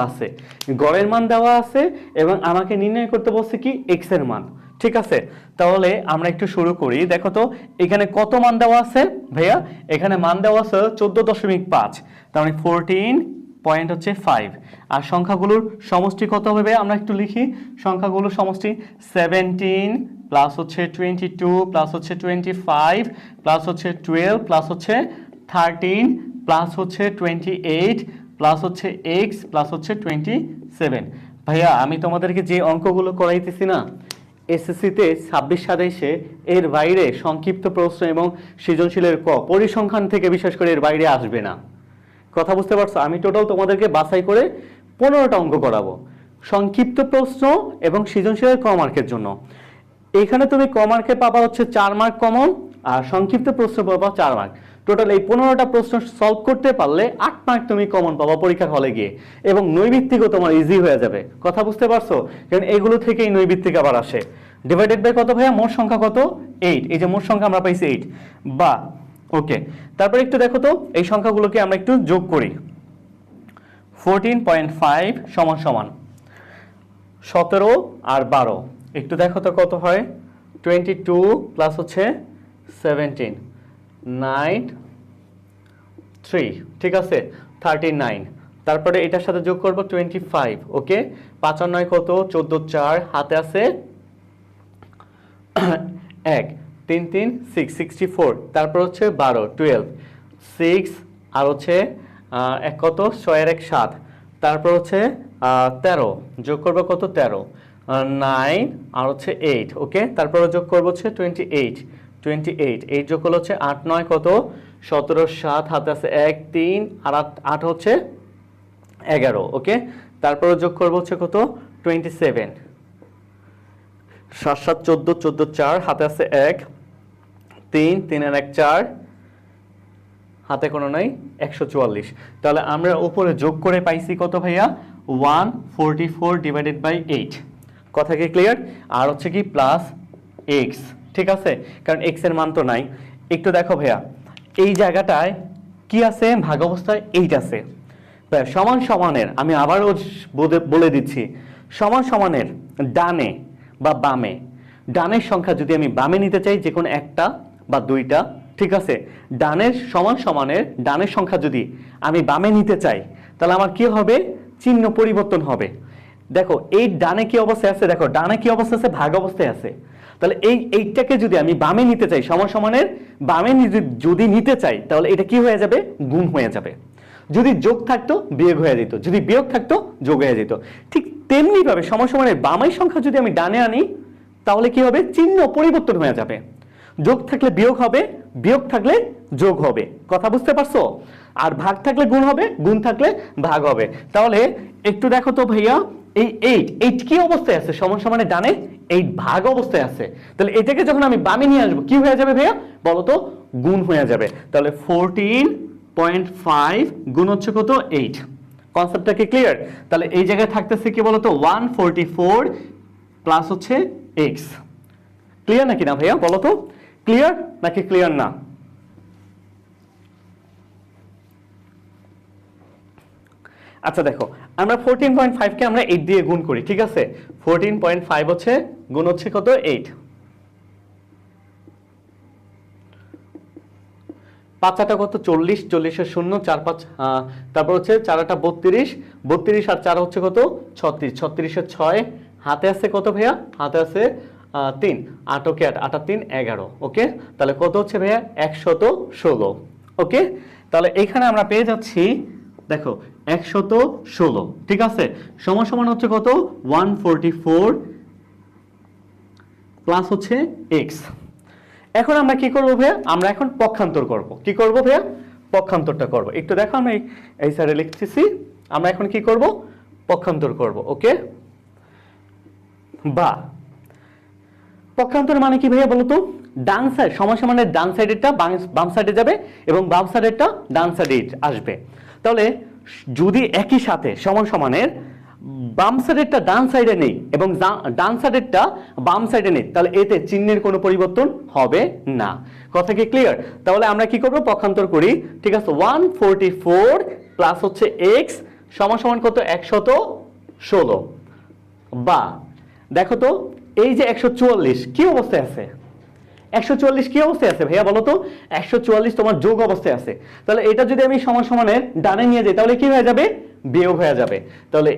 আছে, এবং আমাকে নির্ণয় করতে বলছে কি? x এর মান। ঠিক আছে, তাহলে আমরা একটু শুরু করি। দেখো তো এখানে কত মান দেওয়া আছে ভাইয়া? এখানে মান দেওয়া আছে 14.5, তার মানে 14.5। আর সংখ্যাগুলোর সমষ্টি কত হবে? আমরা একটু লিখি। সংখ্যাগুলোর সমষ্টি 17 প্লাস হচ্ছে 22 প্লাস হচ্ছে 25 প্লাস হচ্ছে 12 প্লাস হচ্ছে 13 প্লাস হচ্ছে 28 প্লাস হচ্ছে x প্লাস হচ্ছে 27। ভাইয়া আমি তোমাদেরকে যে অঙ্কগুলো করাইতেছি না, এসএসসিতে 26-27 এর বাইরে সংক্ষিপ্ত প্রশ্ন এবং সৃজনশীলের পরিসংখ্যান থেকে বিশেষ করে এর বাইরে আসবে না। কথা বুঝতে পারছো? আমি টোটাল তোমাদেরকে বাছাই করে 15টা অঙ্ক করাবো সংক্ষিপ্ত প্রশ্ন এবং সৃজনশীলের ক মার্কের জন্য। এখানে তুমি ক মার্কে পাবা হচ্ছে 4 মার্ক কমন, আর সংক্ষিপ্ত প্রশ্ন পাবা 4 মার্ক। টোটাল এই 15টা প্রশ্ন সলভ করতে পারলে 8 মার্ক তুমি কমন পাবা পরীক্ষার হলে গিয়ে, এবং নৈবিত্তিকও তোমার ইজি হয়ে যাবে। কথা বুঝতে পারছো? কারণ এগুলো থেকেই নৈবিত্তিক আবার আসে। ডিভাইডেড বাই কত ভাইয়া? মোট সংখ্যা কত? 8। এই যে মোট সংখ্যা আমরা পাইছি 8 বা ওকে। তারপর একটু দেখো তো এই সংখ্যাগুলোকে আমরা একটু যোগ করি। 14.5 সমান সমান 17 আর 12। একটু দেখো তো কত হয়? 22 প্লাস হচ্ছে 17 9 3, ঠিক আছে, 39। তারপরে এটার সাথে যোগ করব 25। ওকে, 5 আর 9 কত? 14, 4 হাতে আছে 1, 3 3 6, 64। তারপর হচ্ছে 12 12 6 আর হচ্ছে এক কত? 6 আর 1 7। তারপর হচ্ছে 13 যোগ করবো কত? 13 9 আর হচ্ছে 8। ওকে, তারপরে যোগ করবো হচ্ছে 28 8 যোগ করলে হচ্ছে 8 9 কত? 17 7 হাতে আছে 1 3 আর 8 হচ্ছে 11। ওকে, তারপরে যোগ করবো হচ্ছে কত? 27 7 7 14 14 4 হাতে আছে 1 3 3 আর 1 4 হাতে কোনো নাই 144। তাহলে আমরা উপরে যোগ করে পাইছি কত ভাইয়া? 144 ডিভাইডেড বাই 8। কথা কি ক্লিয়ার? আর হচ্ছে কি প্লাস x, ঠিক আছে, কারণ x এর মান তো নাই। একটু দেখো ভাইয়া এই জায়গাটায় কি আছে? ভাগ অবস্থায় 8 আছে। সমান সমানের আমি আবারও বলে দিচ্ছি, সমান সমানের ডানে বা বামে, ডানের সংখ্যা যদি আমি বামে নিতে চাই যে কোনো একটা বা দুইটা, ঠিক আছে, ডানের সমান সমানের ডানের সংখ্যা যদি আমি বামে নিতে চাই তাহলে আমার কি হবে? চিহ্ন পরিবর্তন হবে। দেখো এই ডানে কি অবস্থায় আছে? দেখো ডানে কি অবস্থা আছে? ভাগ অবস্থায় আছে। তাহলে এইটাকে যদি আমি বামে নিতে চাই, সমান সমানের বামে যদি নিতে চাই, তাহলে এটা কি হয়ে যাবে? গুণ হয়ে যাবে। যদি যোগ থাকতো বিয়োগ হয়ে যেত, যদি বিয়োগ থাকতো যোগ হয়ে যেত। ঠিক তেমনি ভাবে সমান সমানের বামের সংখ্যা যদি আমি ডানে আনি তাহলে কি হবে? চিহ্ন পরিবর্তন হয়ে যাবে। যোগ থাকলে বিয়োগ হবে, বিয়োগ থাকলে যোগ হবে। কথা বুঝতে পারছো? আর ভাগ থাকলে গুণ হবে, গুণ থাকলে ভাগ হবে। তাহলে একটু দেখো তো ভাইয়া এই 8 কি অবস্থায় আছে? সমান সমানের ডানে 8 ভাগ অবস্থায় আছে। তাহলে এটাকে যখন আমি বামে নিয়ে আসবো কি হয়ে যাবে ভাইয়া বলো তো? গুণ হয়ে যাবে। তাহলে 14.5 গুণ হচ্ছে কত? 8। কনসেপ্টটা কি ক্লিয়ার? তাহলে এই জায়গায় থাকতেছে কি বলতো 144 প্লাস হচ্ছে x। ক্লিয়ার নাকি না ভাইয়া বলো তো? ক্লিয়ার নাকি ক্লিয়ার না? আচ্ছা দেখো, আমরা 14.5 কে আমরা 8 দিয়ে গুণ করি, ঠিক আছে? 14.5 হচ্ছে গুণ হচ্ছে কত? 8। 5 কত? 40, 40 এর 0, 4 5 তারপর হচ্ছে 4 32, 32 আর 4 হচ্ছে কত? 36, 36 এর 6, হাতে আছে কত ভাইয়া? হাতে আছে 3, 8 ওকে 8, 8 আর 3 11, ওকে? তাহলে কত হচ্ছে ভাইয়া? 116, ওকে? তাহলে এখানে আমরা পেয়ে যাচ্ছি দেখো 116, ঠিক আছে? সমান সমান হচ্ছে কত? 144 প্লাস হচ্ছে x। এখন আমরা কি করব ভাইয়া? আমরা এখন পক্ষান্তর করব। কি করব ভাইয়া? পক্ষান্তরটা করব। একটু দেখো আমি এই সাইডে লিখতেছি। আমরা এখন কি করব? পক্ষান্তর করব, ওকে? বা পক্ষান্তর মানে কি ভাইয়া বলো তো? ডান সাইড সমান সমানের ডান সাইডেরটা বাম সাইডে যাবে এবং বাম সাইডেরটা ডান সাইডে আসবে। তাহলে যদি একই সাথে সমান সমানের বাম সাইডেরটা ডান সাইডে নেই এবং ডান সাইডেরটা বাম সাইডে নেই, তাহলে এতে চিহ্নের কোনো পরিবর্তন হবে না। কথা কি ক্লিয়ার? তাহলে আমরা কি করব? পক্ষান্তর করি, ঠিক আছে? 144 প্লাস হচ্ছে x সমান সমান কত? 116। বা দেখো তো এই যে 144 কি অবস্থায় আছে? 144 কি অবস্থায় আছে ভাইয়া বলো তো? 144 তোমার যোগ অবস্থায় আছে। তাহলে এটা যদি আমি সমান সমানের ডানে নিয়ে যাই তাহলে কি হয়ে যাবে? বিয়োগ হয়ে যাবে। তাহলে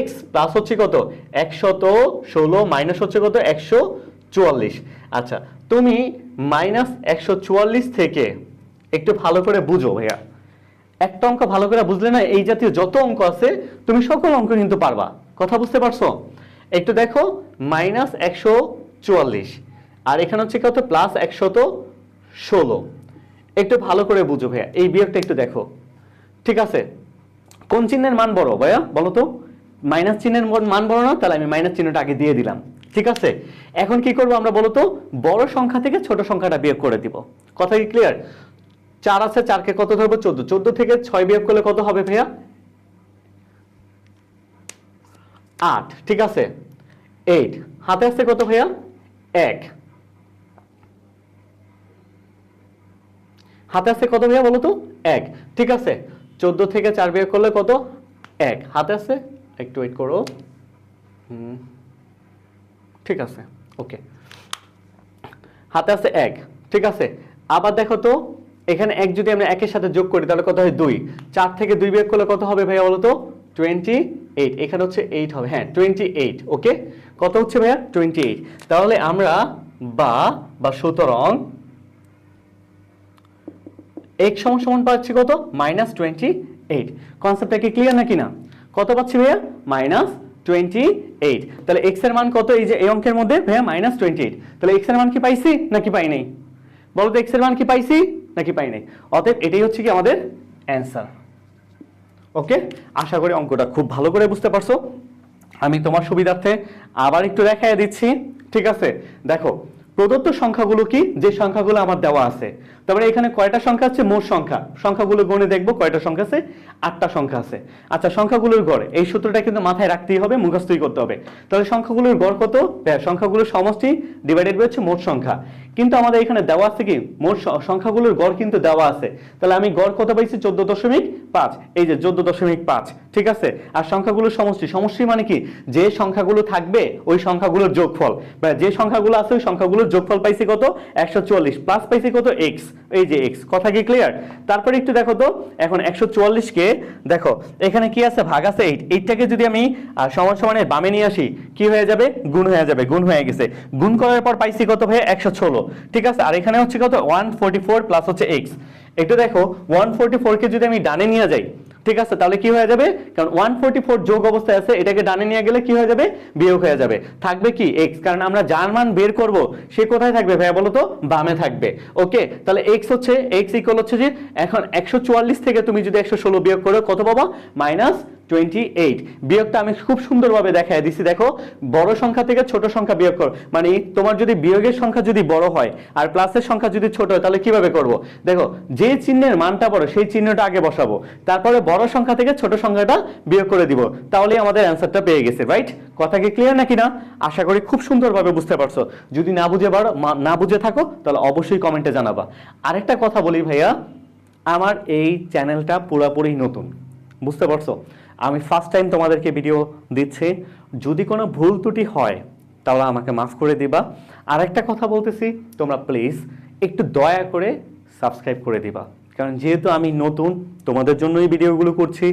x প্লাস হচ্ছে কত? 116 মাইনাস হচ্ছে কত? 144। আচ্ছা তুমি মাইনাস 144 থেকে একটু ভালো করে বুঝো ভাইয়া। একটা অঙ্ক ভালো করে বুঝলে না এই জাতীয় যত অঙ্ক আছে তুমি সকল অঙ্ক কিন্তু পারবা। কথা বুঝতে পারছো? একটু দেখো মাইনাস 144 আর এখানে হচ্ছে কত? প্লাস 116। একটু ভালো করে বুঝো ভাইয়া, এই বিয়োগটা একটু দেখো, ঠিক আছে? কোন চিহ্নের মান বড় ভাইয়া বলো তো? মাইনাস চিহ্নের মান বড় না? তাহলে আমি মাইনাস চিহ্নটা আগে দিয়ে দিলাম, ঠিক আছে? এখন কি করবো আমরা বলো তো? বড় সংখ্যা থেকে ছোট সংখ্যাটা বিয়োগ করে দিব। কথা কি ক্লিয়ার? 4 আছে, 4 কে কত ধরবো? 14, 14 থেকে 6 বিয়োগ করলে কত হবে ভাইয়া? 8, ঠিক আছে? 8 হাতে আছে কত ভাইয়া? 1 হাতে আছে কত ভাইয়া বলো তো? 1, ঠিক আছে? 14 থেকে 4 বিয়োগ করলে কত? 1 হাতে আছে। একটু ওয়েট করো, ঠিক আছে, ওকে। হাতে আছে 1, ঠিক আছে? আবার দেখো তো এখানে 1 যদি আমরা 1 এর সাথে যোগ করি তাহলে কত হয়? 2। 4 থেকে 2 বিয়োগ করলে কত হবে ভাইয়া বলো তো? 28। এখানে হচ্ছে 8 হবে, হ্যাঁ 28, ওকে? কত হচ্ছে ভাইয়া? 28। তাহলে আমরা বা সুতরাং x সমান সমান পাচ্ছি কত? -28। কনসেপ্টটা কি ক্লিয়ার নাকি না? কত পাচ্ছি ভাইয়া? -28। তাহলে x এর মান কত এই যে এই অঙ্কের মধ্যে ভাইয়া? -28। তাহলে x এর মান কি পাইছি নাকি পাই নাই? বলো তো x এর মান কি পাইছি নাকি পাই নাই? অতএব এটাই হচ্ছে কি আমাদের অ্যান্সার, ওকে? আশা করি অঙ্কটা খুব ভালো করে বুঝতে পারছো। আমি তোমার সুবিধার্থে আবার একটু দেখাই দিচ্ছি, ঠিক আছে? দেখো প্রদত্ত সংখ্যাগুলো কি? যে সংখ্যাগুলো আমার দেওয়া আছে, তারপরে এখানে কয়টা সংখ্যা আছে? মোট সংখ্যা। সংখ্যাগুলো গণে দেখবো কয়টা সংখ্যা আছে? 8টা সংখ্যা আছে। আচ্ছা সংখ্যাগুলোর গড়, এই সূত্রটা কিন্তু মাথায় রাখতেই হবে, মুখস্থই করতে হবে। তাহলে সংখ্যাগুলোর গড় কত? সংখ্যাগুলোর সমষ্টি ডিভাইডেড বাই হচ্ছে মোট সংখ্যা। কিন্তু আমাদের এখানে দেওয়া আছে কি? মোট সংখ্যাগুলোর গড় কিন্তু দেওয়া আছে। তাহলে আমি গড় কত পাইছি? 14.5। এই যে 14.5, ঠিক আছে? আর সংখ্যাগুলোর সমষ্টি, সমষ্টি মানে কি? যে সংখ্যাগুলো থাকবে ওই সংখ্যাগুলোর যোগফল, বা যে সংখ্যাগুলো আছে ওই সংখ্যাগুলোর যোগফল পাইছি কত? 144 প্লাস পাইছি কত? x। এই যে x, কথা কি ক্লিয়ার? তারপরে একটু দেখো তো এখন 144 কে দেখো এখানে কি আছে? ভাগ আছে 8। 8টাকে যদি আমি সমান সমানের বামে নিয়ে আসি কি হয়ে যাবে? গুণ হয়ে যাবে। গুণ হয়ে গেছে। গুণ করার পর পাইছি কত ভাই? 116, ঠিক আছে? আর এখানে হচ্ছে কত? 144 প্লাস হচ্ছে x। একটু দেখো 144 কে যদি আমি ডানে নিয়ে যাই ঠিক আছে, তাহলে কি হয়ে যাবে, কারণ 144 যোগ অবস্থায় আছে, এটাকে ডানে নিয়ে গেলে কি হয়ে যাবে, বিয়োগ হয়ে যাবে, থাকবে কি x, কারণ আমরা যার মান বের করব সে কোথায় থাকবে ভাইয়া বলো তো, বামে থাকবে। ওকে, তাহলে x হচ্ছে, x ইকুয়াল হচ্ছে যে এখন 144 থেকে তুমি যদি 116 বিয়োগ করো কত পাবা, -28। বিয়োগটা আমি খুব সুন্দরভাবে দেখাই দিছি, দেখো বড় সংখ্যা থেকে ছোট সংখ্যা বিয়োগ করো, মানে তোমার যদি বিয়োগের সংখ্যা যদি বড় হয় আর প্লাসের সংখ্যা যদি ছোট হয় তাহলে কিভাবে করব, দেখো যে চিহ্নের মানটা বড় সেই চিহ্নটা আগে বসাবো, তারপরে বড় সংখ্যা থেকে ছোট সংখ্যাটা বিয়োগ করে দিব, তাহলেই আমাদের অ্যান্সারটা পেয়ে গেছে। রাইট, কথা কি ক্লিয়ার নাকি না? আশা করি খুব সুন্দরভাবে বুঝতে পারছো। যদি না বুঝে থাকো তাহলে অবশ্যই কমেন্টে জানাবা। আরেকটা কথা বলি ভাইয়া, আমার এই চ্যানেলটা পুরোপুরি নতুন, বুঝতে পারছো, আমি ফার্স্ট টাইম তোমাদেরকে ভিডিও দিচ্ছি, যদি কোনো ভুল ত্রুটি হয় তাহলে আমাকে মাফ করে দিবা। আর একটা কথা বলতেছি, তোমরা প্লিজ একটু দয়া করে সাবস্ক্রাইব করে দিবা, কারণ যেহেতু আমি নতুন তোমাদের জন্য এই ভিডিওগুলো করছি,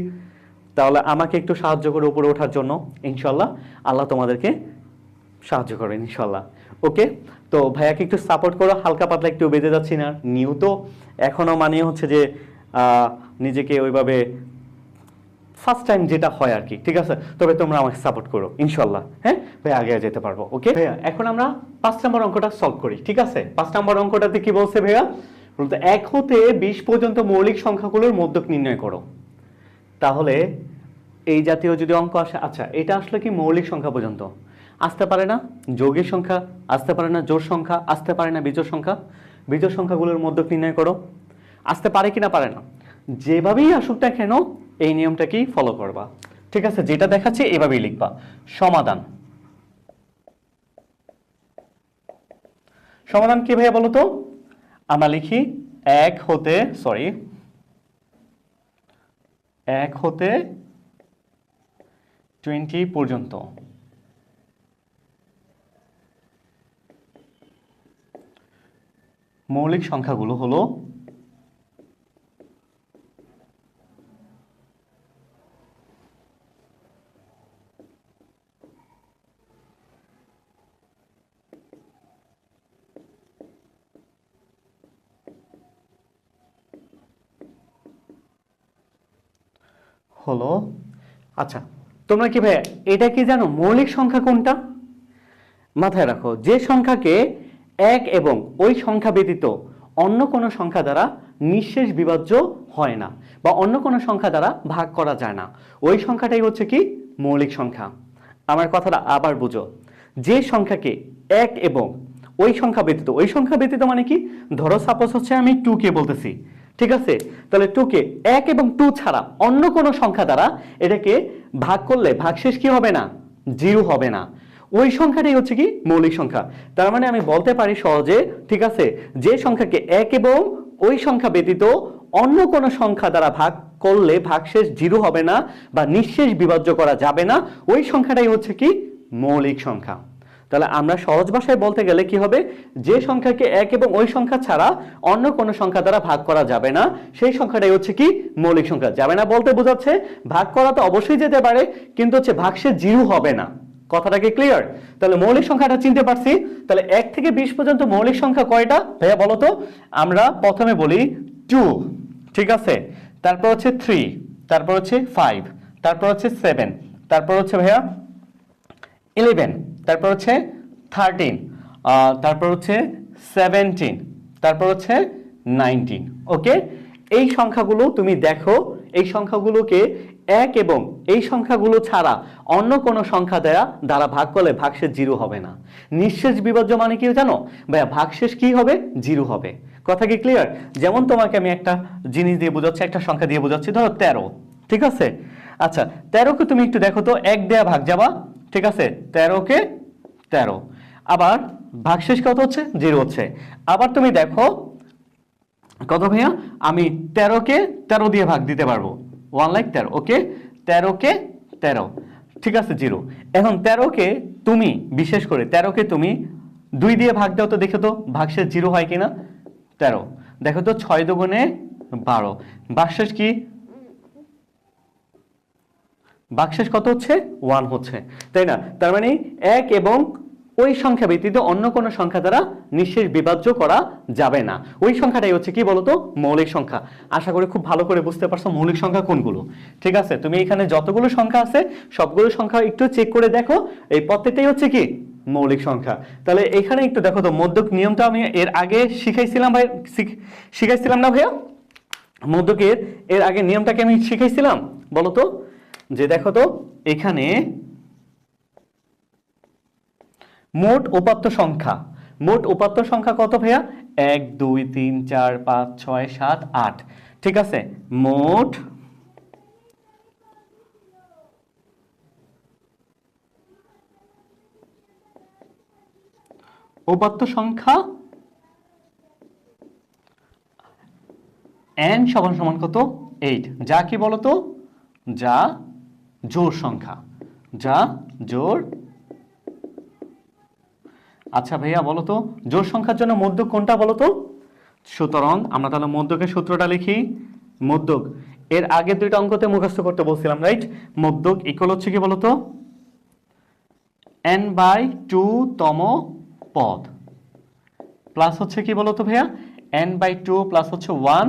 তাহলে আমাকে একটু সাহায্য করে উপরে ওঠার জন্য, ইনশাল্লাহ আল্লাহ তোমাদেরকে সাহায্য করবেন ইনশাল্লাহ। ওকে, তো ভাইয়াকে একটু সাপোর্ট করো, হালকা পাতলা একটু বেঁধে যাচ্ছি না, নিউ তো এখনো মানে হচ্ছে যে নিজেকে ওইভাবে ফার্স্ট টাইম যেটা হয় আর কি, ঠিক আছে, তবে তোমরা আমাকে সাপোর্ট করো ইনশাল্লাহ। হ্যাঁ ভাই, আগে যেতে পারবো। ওকে ভাইয়া, এখন আমরা 5 নম্বর অঙ্কটা সলভ করি, ঠিক আছে। 5 নম্বর অঙ্কটাতে কি বলছে ভাইয়া, বলতে 1 হতে 20 পর্যন্ত মৌলিক সংখ্যাগুলোর মধ্যক নির্ণয় করো। তাহলে এই জাতীয় যদি অঙ্ক আসে, আচ্ছা এটা আসলে কি মৌলিক সংখ্যা পর্যন্ত আসতে পারে না, যৌগিক সংখ্যা আসতে পারে না, জোড় সংখ্যা আসতে পারে না, বিজোড় সংখ্যা, বিজোড় সংখ্যাগুলোর মধ্যক নির্ণয় করো, আসতে পারে কিনা পারে না, যেভাবেই আসুক না কেন এই নিয়মটা কি ফলো করবা, ঠিক আছে, যেটা দেখাচ্ছি এভাবেই লিখবা। সমাধান, সমাধান কি ভাইয়া বলো তো, আমরা লিখি 1 হতে 20 পর্যন্ত মৌলিক সংখ্যাগুলো হলো আচ্ছা তোমরা কি ভাই এটা কি জানো মৌলিক সংখ্যা কোনটা? মাথায় রাখো, যে সংখ্যাকে 1 এবং ওই সংখ্যা ব্যতীত অন্য কোনো সংখ্যা দ্বারা নিঃশেষ বিভাজ্য হয় না বা অন্য কোনো সংখ্যা দ্বারা ভাগ করা যায় না, ওই সংখ্যাটাই হচ্ছে কি মৌলিক সংখ্যা। আমার কথাটা আবার বুঝো, যে সংখ্যাকে 1 এবং ওই সংখ্যা ব্যতীত মানে কি, ধরো সাপোজ হচ্ছে আমি 2 কে বলতেছি, ঠিক আছে, তাহলে 2 কে 1 এবং 2 ছাড়া অন্য কোনো সংখ্যা দ্বারা এটাকে ভাগ করলে ভাগশেষ কি হবে না, 0 হবে না, ওই সংখ্যাটাই হচ্ছে কি মৌলিক সংখ্যা। তার মানে আমি বলতে পারি সহজে, ঠিক আছে, যে সংখ্যাকে 1 এবং ওই সংখ্যা ব্যতীত অন্য কোনো সংখ্যা দ্বারা ভাগ করলে ভাগশেষ 0 হবে না বা নিঃশেষ বিভাজ্য করা যাবে না, ওই সংখ্যাটাই হচ্ছে কি মৌলিক সংখ্যা। তাহলে আমরা সহজ ভাষায় বলতে গেলে কি হবে, যে সংখ্যাকে 1 এবং ওই সংখ্যা ছাড়া অন্য কোনো সংখ্যা দ্বারা ভাগ করা যাবে না সেই সংখ্যাটাই হচ্ছে কি মৌলিক সংখ্যা। যাবে না বলতে বোঝাচ্ছে ভাগ করা তো অবশ্যই যেতে পারে, কিন্তু হচ্ছে ভাগশেষ 0 হবে না। কথাটা কি ক্লিয়ার? তাহলে মৌলিক সংখ্যাটা চিনতে পারছি। তাহলে 1 থেকে 20 পর্যন্ত মৌলিক সংখ্যা কয়টা ভাইয়া বলো তো? আমরা প্রথমে বলি 2, ঠিক আছে, তারপর হচ্ছে 3, তারপর হচ্ছে 5, তারপর হচ্ছে 7, তারপর হচ্ছে ভাইয়া 11, তারপর হচ্ছে 13, তারপর হচ্ছে 17, তারপর হচ্ছে 19। ওকে, এই সংখ্যাগুলো তুমি দেখো, এই সংখ্যাগুলোকে 1 এবং এই সংখ্যাগুলো ছাড়া অন্য কোনো সংখ্যা দ্বারা ভাগ করলে ভাগশেষ 0 হবে না। নিঃশেষ বিভাজ্য মানে কি জানো ভাইয়া, ভাগশেষ কি হবে 0 হবে। কথা কি ক্লিয়ার? যেমন তোমাকে আমি একটা জিনিস দিয়ে বোঝাচ্ছি, একটা সংখ্যা দিয়ে বোঝাচ্ছি, ধরো 13, ঠিক আছে, আচ্ছা 13 কে তুমি একটু দেখো তো, 1 দেয়া ভাগ যাবা, ঠিক আছে, 13 কে 13, আবার ভাগশেষ কত হচ্ছে 0 হচ্ছে। আবার তুমি দেখো কত ভাইয়া, আমি 13 কে 13 দিয়ে ভাগ দিতে পারবো, 1 লাইক 13, ওকে, 13 কে 13, ঠিক আছে 0। এখন 13 কে তুমি বিশেষ করে 13 কে তুমি 2 দিয়ে ভাগ দাও তো, দেখো তো ভাগশেষ 0 হয় কিনা। 13 দেখো তো 6 দুগুণে 12, ভাগশেষ কি, ভাগশেষ কত হচ্ছে 1 হচ্ছে, তাই না? তার মানে 1 এবং ওই সংখ্যা ব্যতীত অন্য কোনো সংখ্যা দ্বারা নিঃশেষ বিভাজ্য করা যাবে না। ওই সংখ্যাটাই হচ্ছে কি বলতো, মৌলিক সংখ্যা। আশা করি খুব ভালো করে বুঝতে পারছো মৌলিক সংখ্যা কোনগুলো। ঠিক আছে, তুমি এখানে যতগুলো সংখ্যা আছে সবগুলো সংখ্যা একটু চেক করে দেখো, এই প্রত্যেকটাই হচ্ছে কি মৌলিক সংখ্যা। তাহলে এখানে একটু দেখো তো, মধ্যক নিয়মটা আমি এর আগে শিখাইছিলাম ভাই, শিখাইছিলাম না ভাইয়া? মধ্যকের এর আগে নিয়মটাকে আমি শিখাইছিলাম বলতো, যে দেখো তো এখানে মোট উপাত্ত সংখ্যা, মোট উপাত্ত সংখ্যা কত ভাইয়া? 1 2 3 4 5 6 7 8। ঠিক আছে, মোট উপাত্ত সংখ্যা n সমান সমান কত? 8। যা কি বলতো, যা জোড় সংখ্যা, যা জোড়। আচ্ছা ভাইয়া বলো তো, জোড় সংখ্যার জন্য মধ্যক কোনটা বলো তো? সুতরাং আমরা তাহলে মধ্যকের সূত্রটা লিখি। মধ্যক এর আগের দুইটা অঙ্কতে মুখস্থ করতে বলছিলাম, রাইট? মধ্যক ইকুয়াল হচ্ছে কি বলতো, n/2 তম পদ প্লাস হচ্ছে কি বলতো ভাইয়া, n/2 প্লাস হচ্ছে 1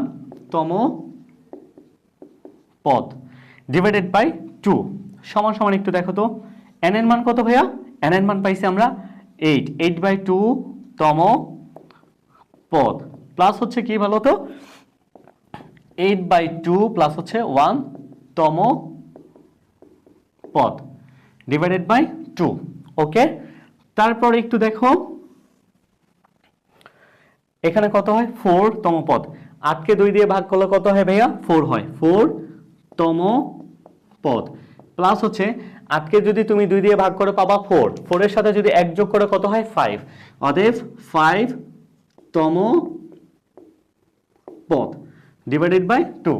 তম পদ ডিভাইডেড বাই 2 সমান সমান, একটু দেখো তো n এর মান কত ভাইয়া? n এর মান পাইছি আমরা 8, 8/2 তম পদ প্লাস হচ্ছে কি বলতো, 8/2 প্লাস হচ্ছে 1 তম পদ ডিভাইডেড বাই 2। ওকে, তারপর একটু দেখো এখানে কত হয়? 4 তম পদ। 8 কে 2 দিয়ে ভাগ করলে কত হয় ভাইয়া? 4 হয়, 4 তম পদ প্লাস হচ্ছে 8 কে যদি তুমি 2 দিয়ে ভাগ করে পাবা 4, 4 এর সাথে যদি 1 যোগ করে কত হয়? 5। অতএব 5 তম পদ ডিভাইডেড বাই 2।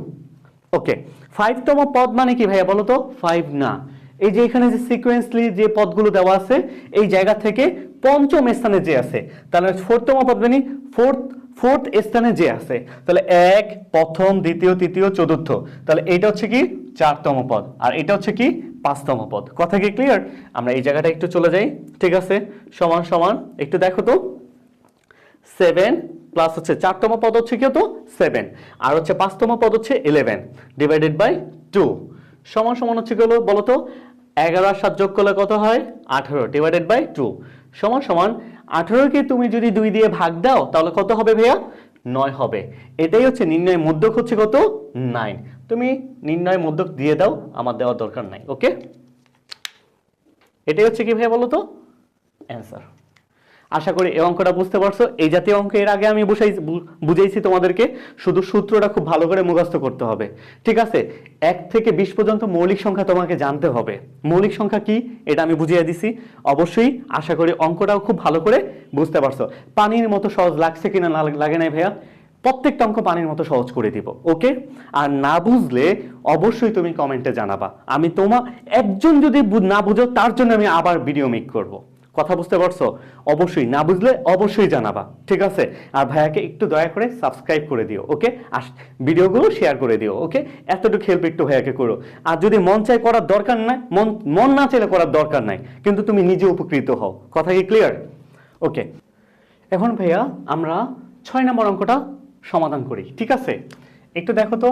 ওকে, 5 তম পদ মানে কি ভাইয়া বলো তো? 5 না, এই যে এখানে যে সিকোয়েন্সলি যে পদগুলো দেওয়া আছে এই জায়গা থেকে পঞ্চম স্থানে যে আছে, তাহলে 4 তম পদ মানে ফোর্থ স্থানে যে আছে, তাহলে 1 প্রথম, দ্বিতীয়, তৃতীয়, চতুর্থ, তাহলে এটা হচ্ছে কি 4 তম পদ, আর এটা হচ্ছে কি 5 তম পদ। কথা কি ক্লিয়ার? আমরা এই জায়গাটা একটু চলে যাই। ঠিক আছে, সমান সমান একটু দেখো তো, 7 প্লাস হচ্ছে 4 তম পদ হচ্ছে কি তো 7, আর হচ্ছে 5 তম পদ হচ্ছে 11 ডিভাইডেড বাই 2 সমান সমান হচ্ছে কি বলো তো, 11 আর 7 যোগ করলে কত হয়? 18 ডিভাইডেড বাই 2 সমান সমান 18 কে তুমি যদি 2 দিয়ে ভাগ দাও তাহলে কত হবে ভাইয়া? 9 হবে। এটাই হচ্ছে নির্ণয় মধ্যক হচ্ছে কত? 9। তুমি নির্ণয় মধ্যক দিয়ে দাও, আমার দেওয়ার দরকার নাই। ওকে, এটাই হচ্ছে কি ভাইয়া বলো তো অ্যান্সার। আশা করি এই অঙ্কটা বুঝতে পারছো। এই জাতীয় অঙ্ক এর আগে আমি বুঝাইছি তোমাদেরকে, শুধু সূত্রটা খুব ভালো করে মুখস্থ করতে হবে। ঠিক আছে, 1 থেকে 20 পর্যন্ত মৌলিক সংখ্যা তোমাকে জানতে হবে। মৌলিক সংখ্যা কি এটা আমি বুঝিয়ে দিছি। অবশ্যই আশা করি অঙ্কটাও খুব ভালো করে বুঝতে পারছো। পানির মতো সহজ লাগছে কিনা লাগে নাই ভাইয়া? প্রত্যেকটা অঙ্ক পানির মতো সহজ করে দিব। ওকে, আর না বুঝলে অবশ্যই তুমি কমেন্টে জানাবা। আমি একজন যদি না বুঝো তার জন্য আমি আবার ভিডিও মেক করব। কথা বুঝতে পারছো? অবশ্যই না বুঝলে অবশ্যই জানাবা, ঠিক আছে? আর ভাইয়াকে একটু দয়া করে সাবস্ক্রাইব করে দিও। ওকে, আর ভিডিওগুলো শেয়ার করে দিও। ওকে, এতটুকু হেল্প একটু ভাইয়াকে করো। আর যদি মন চাই করার দরকার নাই, মন না চাইলে করার দরকার নাই, কিন্তু তুমি নিজে উপকৃত হও। কথা কি ক্লিয়ার? ওকে, এখন ভাইয়া আমরা 6 নম্বর অঙ্কটা সমাধান করি। ঠিক আছে, একটু দেখো তো,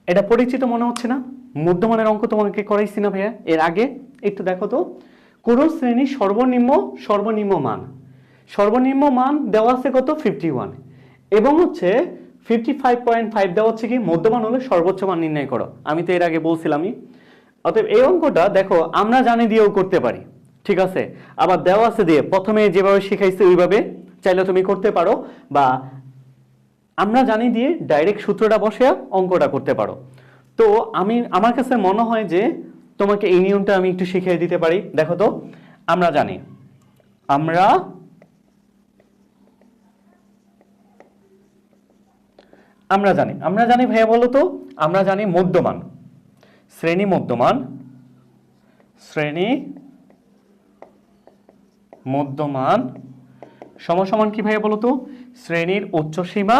এটা পরিচিত মনে হচ্ছে না? মধ্যমানের অঙ্ক তোমাকে করাইছি না ভাইয়া এর আগে? একটু দেখো তো, কোন শ্রেণীর সর্বনিম্ন মান দেওয়া আছে কত? 51, এবং হচ্ছে 55.5 দেওয়া হচ্ছে কি মধ্যমান হলে সর্বোচ্চ মান নির্ণয় করো। আমি তো এর আগে বলছিলামই। অতএব এই অঙ্কটা দেখো আমরা জানি দিয়েও করতে পারি, ঠিক আছে? আবার দেওয়া আছে দিয়ে প্রথমে যেভাবে শিখাইছে ওইভাবে চাইলে তুমি করতে পারো, বা আমরা জানি দিয়ে ডাইরেক্ট সূত্রটা বসে অঙ্কটা করতে পারো। তো আমার কাছে মনে হয় যে তোমাকে এই নিয়মটা আমি একটু শিখিয়ে দিতে পারি। দেখো তো, আমরা জানি ভাইয়া বলো তো, আমরা জানি শ্রেণী মধ্যমান সমান কি ভাইয়া বলো তো, শ্রেণীর উচ্চ সীমা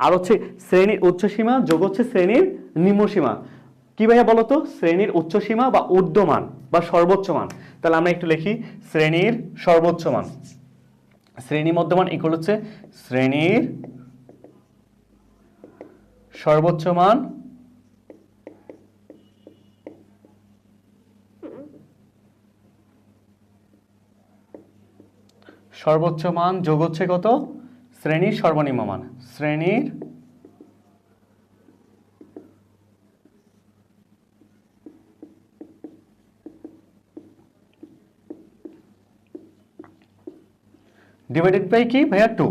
আর হচ্ছে শ্রেণীর উচ্চ সীমা যোগ হচ্ছে শ্রেণীর নিম্ন সীমা। কি ভাইয়া বলো তো? শ্রেণীর উচ্চ সীমা বা ঊর্ধ্বমান বা সর্বোচ্চ মান। তাহলে আমরা একটু লিখি শ্রেণীর সর্বোচ্চ মান। শ্রেণী মধ্যমান ইকুয়াল হচ্ছে শ্রেণীর সর্বোচ্চ মান যোগ হচ্ছে কত? শ্রেণীর সর্বনিম্ন মান। শ্রেণীর ডিভাইডেড বাই কি ভাইয়া 2।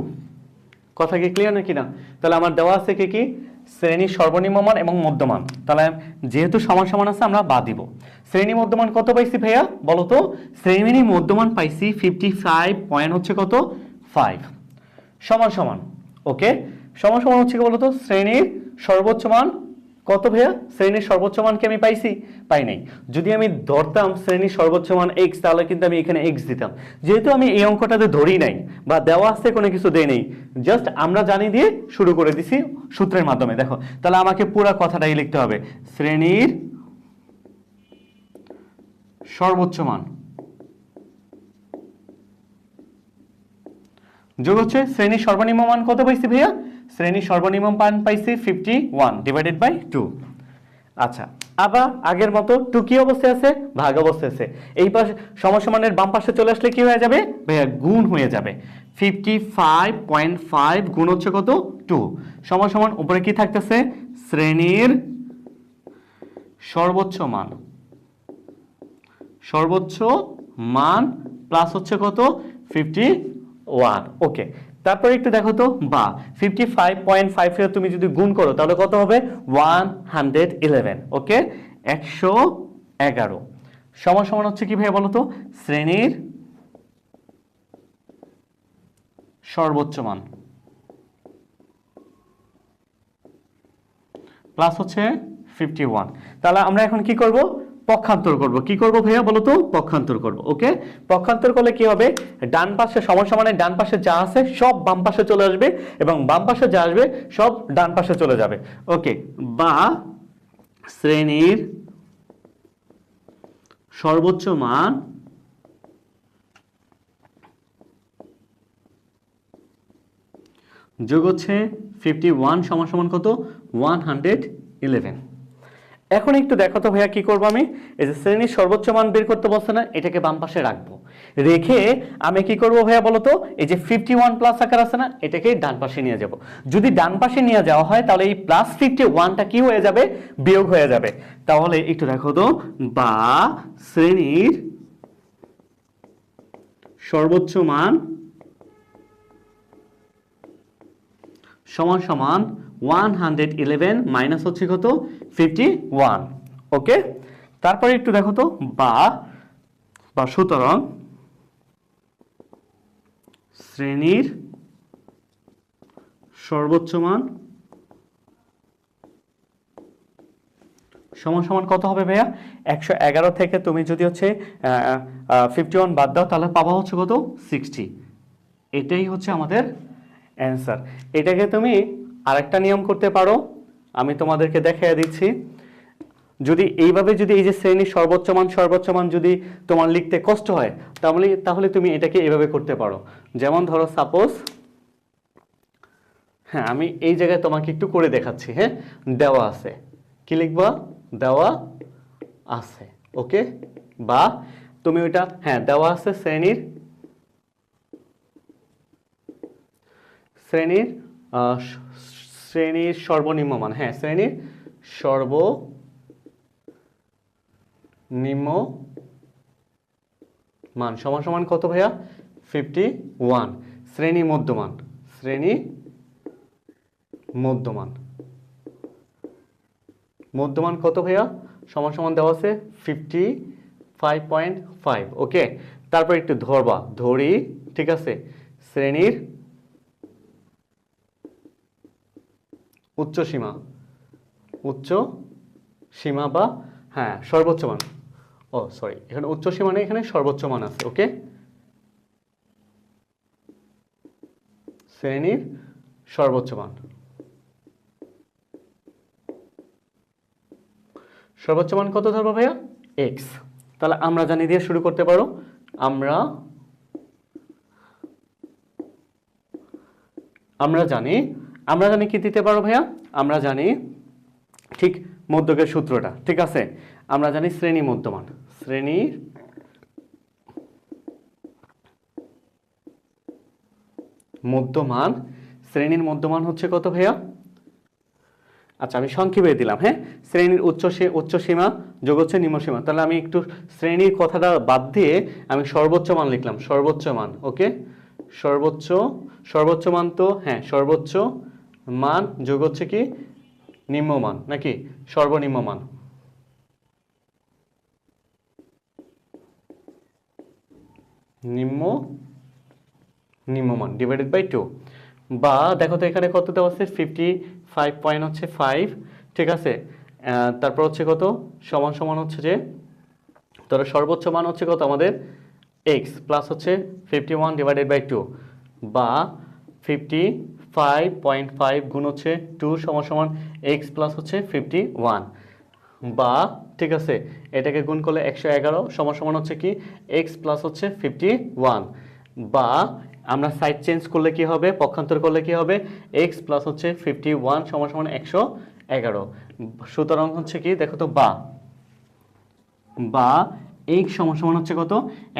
কথা কি ক্লিয়ার নাকি না? তাহলে আমার দেওয়া আছে কি কি? শ্রেণীর সর্বনিম্ন মান এবং মধ্যমান। তাহলে যেহেতু সমান সমান আছে আমরা বাদ দিব। শ্রেণী মধ্যমান কত পাইছি ভাইয়া বলো তো? শ্রেণী মধ্যমান পাইছি 55 পয়েন্ট হচ্ছে কত? 5 সমান সমান। ওকে, সমান সমান হচ্ছে কি বলো তো? শ্রেণীর সর্বোচ্চ মান কত ভাইয়া? শ্রেণীর সর্বোচ্চ মান কি আমি পাইছি? পাই নাই। যদি আমি ধরতাম শ্রেণীর সর্বোচ্চ মান x, তাহলে কিন্তু আমি এখানে x দিতাম। যেহেতু আমি এই অঙ্কটাতে ধরি নাই বা দেওয়া আছে কোনো কিছু দেই নাই, জাস্ট আমরা জানি দিয়ে শুরু করে দিছি সূত্রের মাধ্যমে। দেখো, তাহলে আমাকে পুরো কথাটাই লিখতে হবে। শ্রেণীর সর্বোচ্চ মান যোগ হচ্ছে শ্রেণীর সর্বনিম্ন মান কত পাইছি ভাইয়া? শ্রেণীর সর্বনিম্ন মান পাইছি 51 ডিভাইডেড বাই 2। আচ্ছা, আবার আগের মতো 2 কি অবস্থায় আছে? ভাগ অবস্থায় আছে। এই পাশে সমানের বাম পাশে চলে আসলে কি হয়ে যাবে ভাইয়া? গুণ হয়ে যাবে। 55.5 গুণ হচ্ছে কত? 2 সমান উপরে কি থাকতেছে? শ্রেণীর সর্বোচ্চ মান প্লাস হচ্ছে কত? 51। ওকে, তারপরে একটু দেখো তো, বা 55.5 এর তুমি যদি গুণ করো তাহলে কত হবে? 111। ওকে, 111 সমান হচ্ছে কি ভাই বলো তো? শ্রেণীর সর্বোচ্চ মান প্লাস হচ্ছে 51। তাহলে আমরা এখন কি করব? পক্ষান্তর করব। কি করব ভাইয়া বলো তো? পক্ষান্তর করব। ওকে, পক্ষান্তর করলে কি হবে? ডান পাশে সমানের ডান পাশে যা আছে সব বাম পাশে চলে আসবে এবং বাম পাশে যা আসবে সব ডান পাশে চলে যাবে। ওকে, বা শ্রেণীর সর্বোচ্চ মান যোগ হচ্ছে 51 সমান কত? 111। এখন একটু দেখো তো ভাইয়া কি করবো আমি? এই যে শ্রেণীর সর্বোচ্চ মান বের করতে বলছে না, এটাকে বাম পাশে রাখবো। রেখে আমি কি করব ভাইয়া বলো তো? এই যে 51 প্লাস আকার আছে না, এটাকে ডান পাশে নিয়ে যাব। যদি ডান পাশে নিয়ে যাওয়া হয় তাহলে এই প্লাস 51টা কি হয়ে যাবে? বিয়োগ হয়ে যাবে। তাহলে একটু দেখো তো, বা শ্রেণীর সর্বোচ্চ মান সমান 111 মাইনাস হচ্ছে কত? 51। ওকে, তারপরে একটু দেখো তো, বা সুতরাং শ্রেণীর সর্বোচ্চ মান সমান কত হবে ভাইয়া? 111 থেকে তুমি যদি হচ্ছে 51 বাদ দাও তাহলে পাবা হচ্ছে কত? 60। এটাই হচ্ছে আমাদের অ্যান্সার। এটাকে তুমি আরেকটা নিয়ম করতে পারো, আমি তোমাদেরকে দেখিয়ে দিচ্ছি। যদি এইভাবে যদি এই যে শ্রেণীর সর্বোচ্চ মান যদি তোমার লিখতে কষ্ট হয় তাহলে তুমি এটাকে এইভাবে করতে পারো। যেমন ধরো সাপোজ, হ্যাঁ আমি এই জায়গায় তোমাকে একটু করে দেখাচ্ছি। হ্যাঁ, দেওয়া আছে, কি লিখবা? দেওয়া আছে। ওকে, বা তুমি ওইটা, হ্যাঁ দেওয়া আছে শ্রেণীর সর্বনিম্ন মান। হ্যাঁ, শ্রেণীর সর্বনিম্ন মান সমান কত ভাইয়া? 51। শ্রেণী মধ্যমান কত ভাইয়া? সমান দেওয়া আছে 55.5। ওকে, তারপর একটু ধরি। ঠিক আছে, শ্রেণীর উচ্চ সীমা বা হ্যাঁ সর্বোচ্চ মান। ও সরি, এখানে উচ্চ সীমা নেই, এখানে সর্বোচ্চ মান আছে। ওকে, শ্রেণীর সর্বোচ্চ মান সর্বোচ্চ মান কত ধরবো ভাইয়া? এক্স। তাহলে আমরা জানি দিয়ে শুরু করতে পারো। আমরা জানি কি দিতে পারো ভাইয়া? আমরা জানি ঠিক মধ্যকের সূত্রটা, ঠিক আছে? আমরা জানি শ্রেণীর মধ্যমান শ্রেণীর মধ্যমান হচ্ছে কত ভাইয়া? আচ্ছা আমি সংক্ষেপে দিলাম, হ্যাঁ। শ্রেণীর উচ্চ সীমা যোগ হচ্ছে নিম্ন সীমা। তাহলে আমি একটু শ্রেণীর কথাটা বাদ দিয়ে আমি সর্বোচ্চ মান লিখলাম, সর্বোচ্চ মান। ওকে, সর্বোচ্চ মান তো হ্যাঁ, সর্বোচ্চ মান যোগ হচ্ছে কি নিম্ন মান, নাকি সর্বনিম্ন মান। নিম্ন মান ডিভাইডেড বাই 2, বা দেখো তো এখানে কত দেওয়া আছে? 55.5, ঠিক আছে। তারপর হচ্ছে কত সমান হচ্ছে যে, ধরো সর্বোচ্চ মান হচ্ছে কত আমাদের? x প্লাস হচ্ছে 51 ডিভাইডেড বাই 2, বা 55.5 গুণ হচ্ছে 2 সমান x প্লাস হচ্ছে 51, বা ঠিক আছে এটাকে গুণ করলে 111 সমান হচ্ছে কি x প্লাস হচ্ছে 51, বা আমরা সাইড চেঞ্জ করলে কি হবে, পক্ষান্তর করলে কি হবে? x প্লাস হচ্ছে 51 সমান 111। সুতরাং হচ্ছে কি দেখো তো, বা x সমান হচ্ছে কত?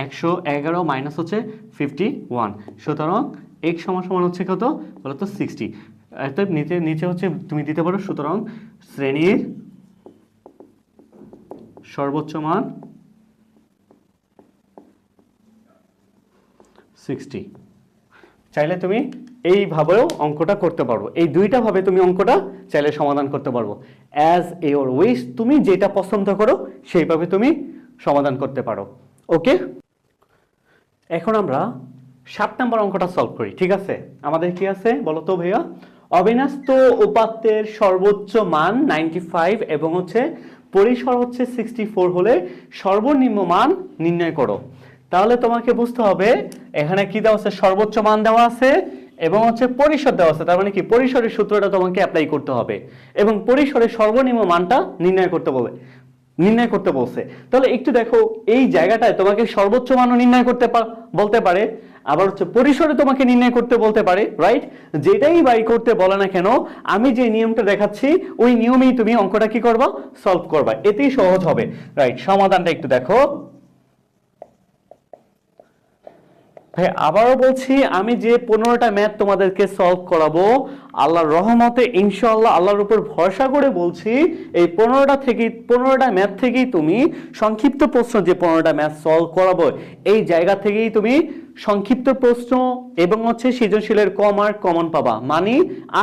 111 মাইনাস হচ্ছে 51, সুতরাং x সমান হচ্ছে কত বলো তো? 60। অর্থাৎ নিচে হচ্ছে তুমি দিতে পারো, সুতরাং শ্রেণীর সর্বোচ্চ মান 60। চাইলে তুমি এইভাবেও অঙ্কটা করতে পারো, এই দুইটা ভাবে তুমি অঙ্কটা চাইলে সমাধান করতে পারবো। অ্যাজ ইওর উইশ, তুমি যেটা পছন্দ করো সেইভাবে তুমি সমাধান করতে পারো। ওকে, এখন আমরা 7 নম্বর অঙ্কটা সলভ করি, ঠিক আছে? আমাদের কি আছে বলো তো ভাইয়া? অবিন্যস্ত উপাত্তের সর্বোচ্চ মান 95 এবং হচ্ছে পরিসর হচ্ছে 64 হলে সর্বনিম্ন মান নির্ণয় করো। তাহলে তোমাকে বুঝতে হবে এখানে কি দেওয়া আছে? সর্বোচ্চ মান দেওয়া আছে এবং হচ্ছে পরিসর দেওয়া আছে। তার মানে কি পরিসরের সূত্রটা তোমাকে অ্যাপ্লাই করতে হবে এবং পরিসরের সর্বনিম্ন মানটা নির্ণয় করতে বলছে। তাহলে একটু দেখো, এই জায়গাটায় তোমাকে সর্বোচ্চ মানও নির্ণয় করতে বলতে পারে, আবার হচ্ছে পরিসরে তোমাকে নির্ণয় করতে বলতে পারে, রাইট? যেটাই বাই করতে বলে না কেন, আমি যে নিয়মটা দেখাচ্ছি ওই নিয়মেই তুমি অঙ্কটা কি করবা? সলভ করবা, এতেই সহজ হবে, রাইট? সমাধানটা একটু দেখো ভাই। আবারও বলছি, আমি যে 15টা ম্যাথ তোমাদেরকে সলভ করাবো আল্লাহর রহমতে ইনশাআল্লাহ, আল্লাহর উপর ভরসা করে বলছি, এই 15টা ম্যাথ থেকেই তুমি সংক্ষিপ্ত প্রশ্ন, যে 15টা ম্যাথ সলভ করাবো এই জায়গা থেকেই তুমি সংক্ষিপ্ত প্রশ্ন এবং হচ্ছে সৃজনশীলের মার্ক কমন পাবা, মানে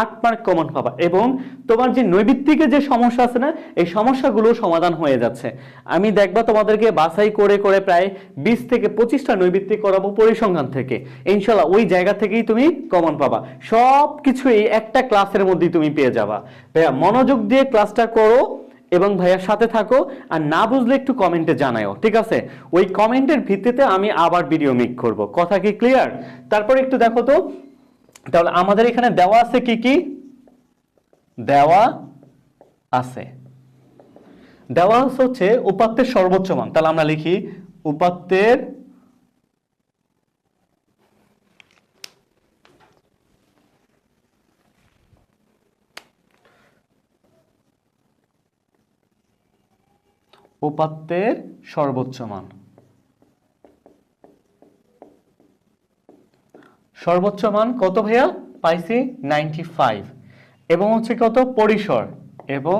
8 মার্ক কমন পাবা, এবং তোমার যে নৈবিত্তিকের যে সমস্যা আছে না, এই সমস্যাগুলো সমাধান হয়ে যাচ্ছে। আমি দেখবা তোমাদেরকে বাছাই করে করে প্রায় 20 থেকে 25টা নৈবিত্তিক করাবো পরিসংখ্যান থেকে, ইনশাআল্লাহ ওই জায়গা থেকেই তুমি কমন পাবা। সব কিছু এই একটা ক্লাসের মধ্যেই তুমি পেয়ে যাবা। ভাইয়া মনোযোগ দিয়ে ক্লাসটা করো এবং ভাইয়ার সাথে থাকো, আর না বুঝলে একটু কমেন্টে জানাও, ঠিক আছে? ওই কমেন্টের ভিত্তিতে আমি আবার ভিডিও মেক করব। কথা কি ক্লিয়ার? তারপর একটু দেখো তো, তাহলে আমাদের এখানে দেওয়া আছে কি কি? দেওয়া আছে হচ্ছে উপাত্তের সর্বোচ্চ মান। তাহলে আমরা লিখি উপাত্তের সর্বোচ্চ মান। সর্বোচ্চ মান কত ভাইয়া? পাইছি 95, এবং হচ্ছে কত? পরিসর, এবং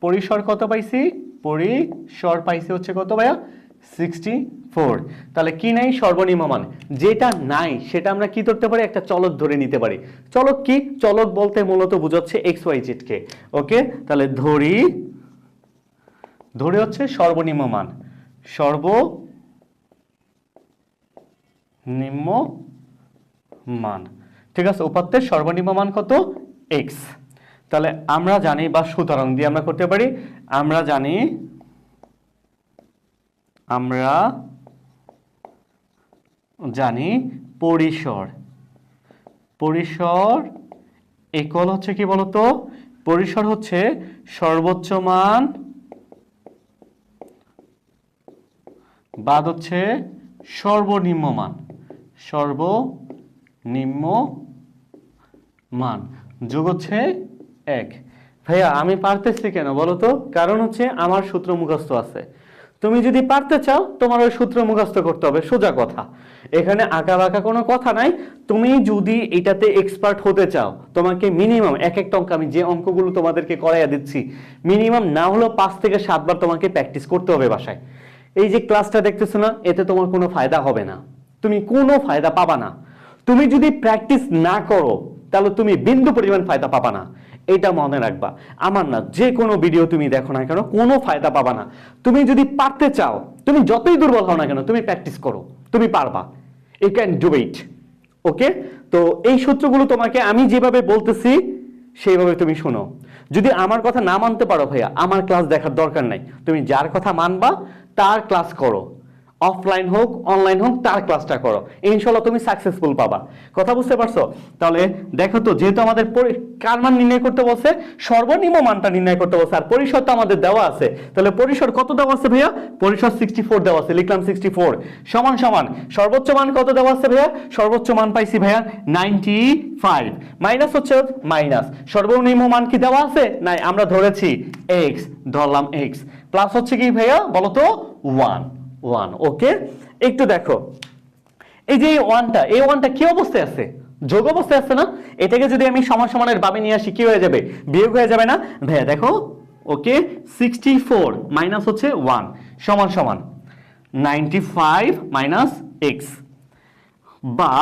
পরিসর কত পাইছি? পরিসর পাইছি হচ্ছে কত ভাইয়া? 64। তাহলে কি নাই? সর্বনিম্ন মান। যেটা নাই সেটা আমরা কি ধরতে পারি? একটা চলক ধরে নিতে পারি। চলক কি? চলক বলতে মূলত বোঝাচ্ছে XYZ কে। ওকে, তাহলে ধরে হচ্ছে সর্বনিম্ন মান, সর্বনিম্ন মান, ঠিক আছে? উপাত্তের সর্বনিম্ন মান কত? x। তাহলে আমরা জানি, বা সুতরাং দিয়ে আমরা করতে পারি, আমরা জানি পরিসর ইকুয়াল হচ্ছে কি বলতো? পরিসর হচ্ছে সর্বোচ্চ মান বাদ হচ্ছে সর্বনিম্ন মান, সর্বনিম্ন মান যোগ হচ্ছে 1। ভাইয়া আমি পারতেছি কেন বলো তো? কারণ হচ্ছে আমার সূত্র মুখস্থ আছে। তুমি যদি পারতে চাও তোমার ওই সূত্র মুখস্থ করতে হবে, সোজা কথা। এখানে আঁকা বাঁকা কোনো কথা নাই। তুমি যদি এটাতে এক্সপার্ট হতে চাও তোমাকে মিনিমাম এক একটা অঙ্ক, আমি যে অঙ্কগুলো তোমাদেরকে করাইয়া দিচ্ছি, মিনিমাম না হলেও 5 থেকে 7 বার তোমাকে প্র্যাকটিস করতে হবে বাসায়। এই যে ক্লাসটা দেখতেছো না, এতে তোমার কোনো ফায়দা হবে না, তুমি কোনো ফায়দা পাবা না। তুমি যদি প্র্যাকটিস না করো তাহলে তুমি বিন্দু পরিমাণ ফায়দা পাবা না, এটা মনে রাখবা। আমার না, যে কোনো ভিডিও তুমি দেখো না কেন কোনো ফায়দা পাবা না। তুমি যদি পারতে চাও, তুমি যতই দুর্বল হও না কেন, তুমি প্র্যাকটিস করো, তুমি পারবা। You can do it. Okay, তো এই সূত্রগুলো তোমাকে আমি যেভাবে বলতেছি সেইভাবে তুমি শোনো। যদি আমার কথা না মানতে পারো ভাইয়া, আমার ক্লাস দেখার দরকার নাই। তুমি যার কথা মানবা তার ক্লাস করো, অফলাইন হোক অনলাইন হোক, তার ক্লাসটা করো, ইনশাল্লাহ তুমি সাকসেসফুল পাবা। কথা বুঝতে পারছো? তাহলে দেখো তো, যেহেতু আমাদের কার মান নির্ণয় করতে বলছে, সর্বনিম্ন মানটা নির্ণয় করতে বলছে, আর পরিসর তো আমাদের দেওয়া আছে। তাহলে পরিসর কত দেওয়া আছে ভাইয়া? পরিসর 64 দেওয়া আছে, লিখলাম 64 সমান সমান সর্বোচ্চ মান কত দেওয়া আছে ভাইয়া? সর্বোচ্চ মান পাইছি ভাইয়া 95, মাইনাস হচ্ছে মাইনাস সর্বনিম্ন মান কি দেওয়া আছে? নাই, আমরা ধরেছি x, ধরলাম x, প্লাস হচ্ছে কি ভাইয়া বলো তো? 1। ওকে, একটু দেখো এই যে এই ওয়ানটা কি অবস্থায় আছে? যোগ অবস্থায় আছে না? এটাকে যদি আমি সমান সমানের ভাবে নিয়ে আসি কি হয়ে যাবে? বিয়োগ হয়ে যাবে না ভাইয়া? দেখো, ওকে, 64 মাইনাস হচ্ছে 1 সমান সমান 95 মাইনাস x। বা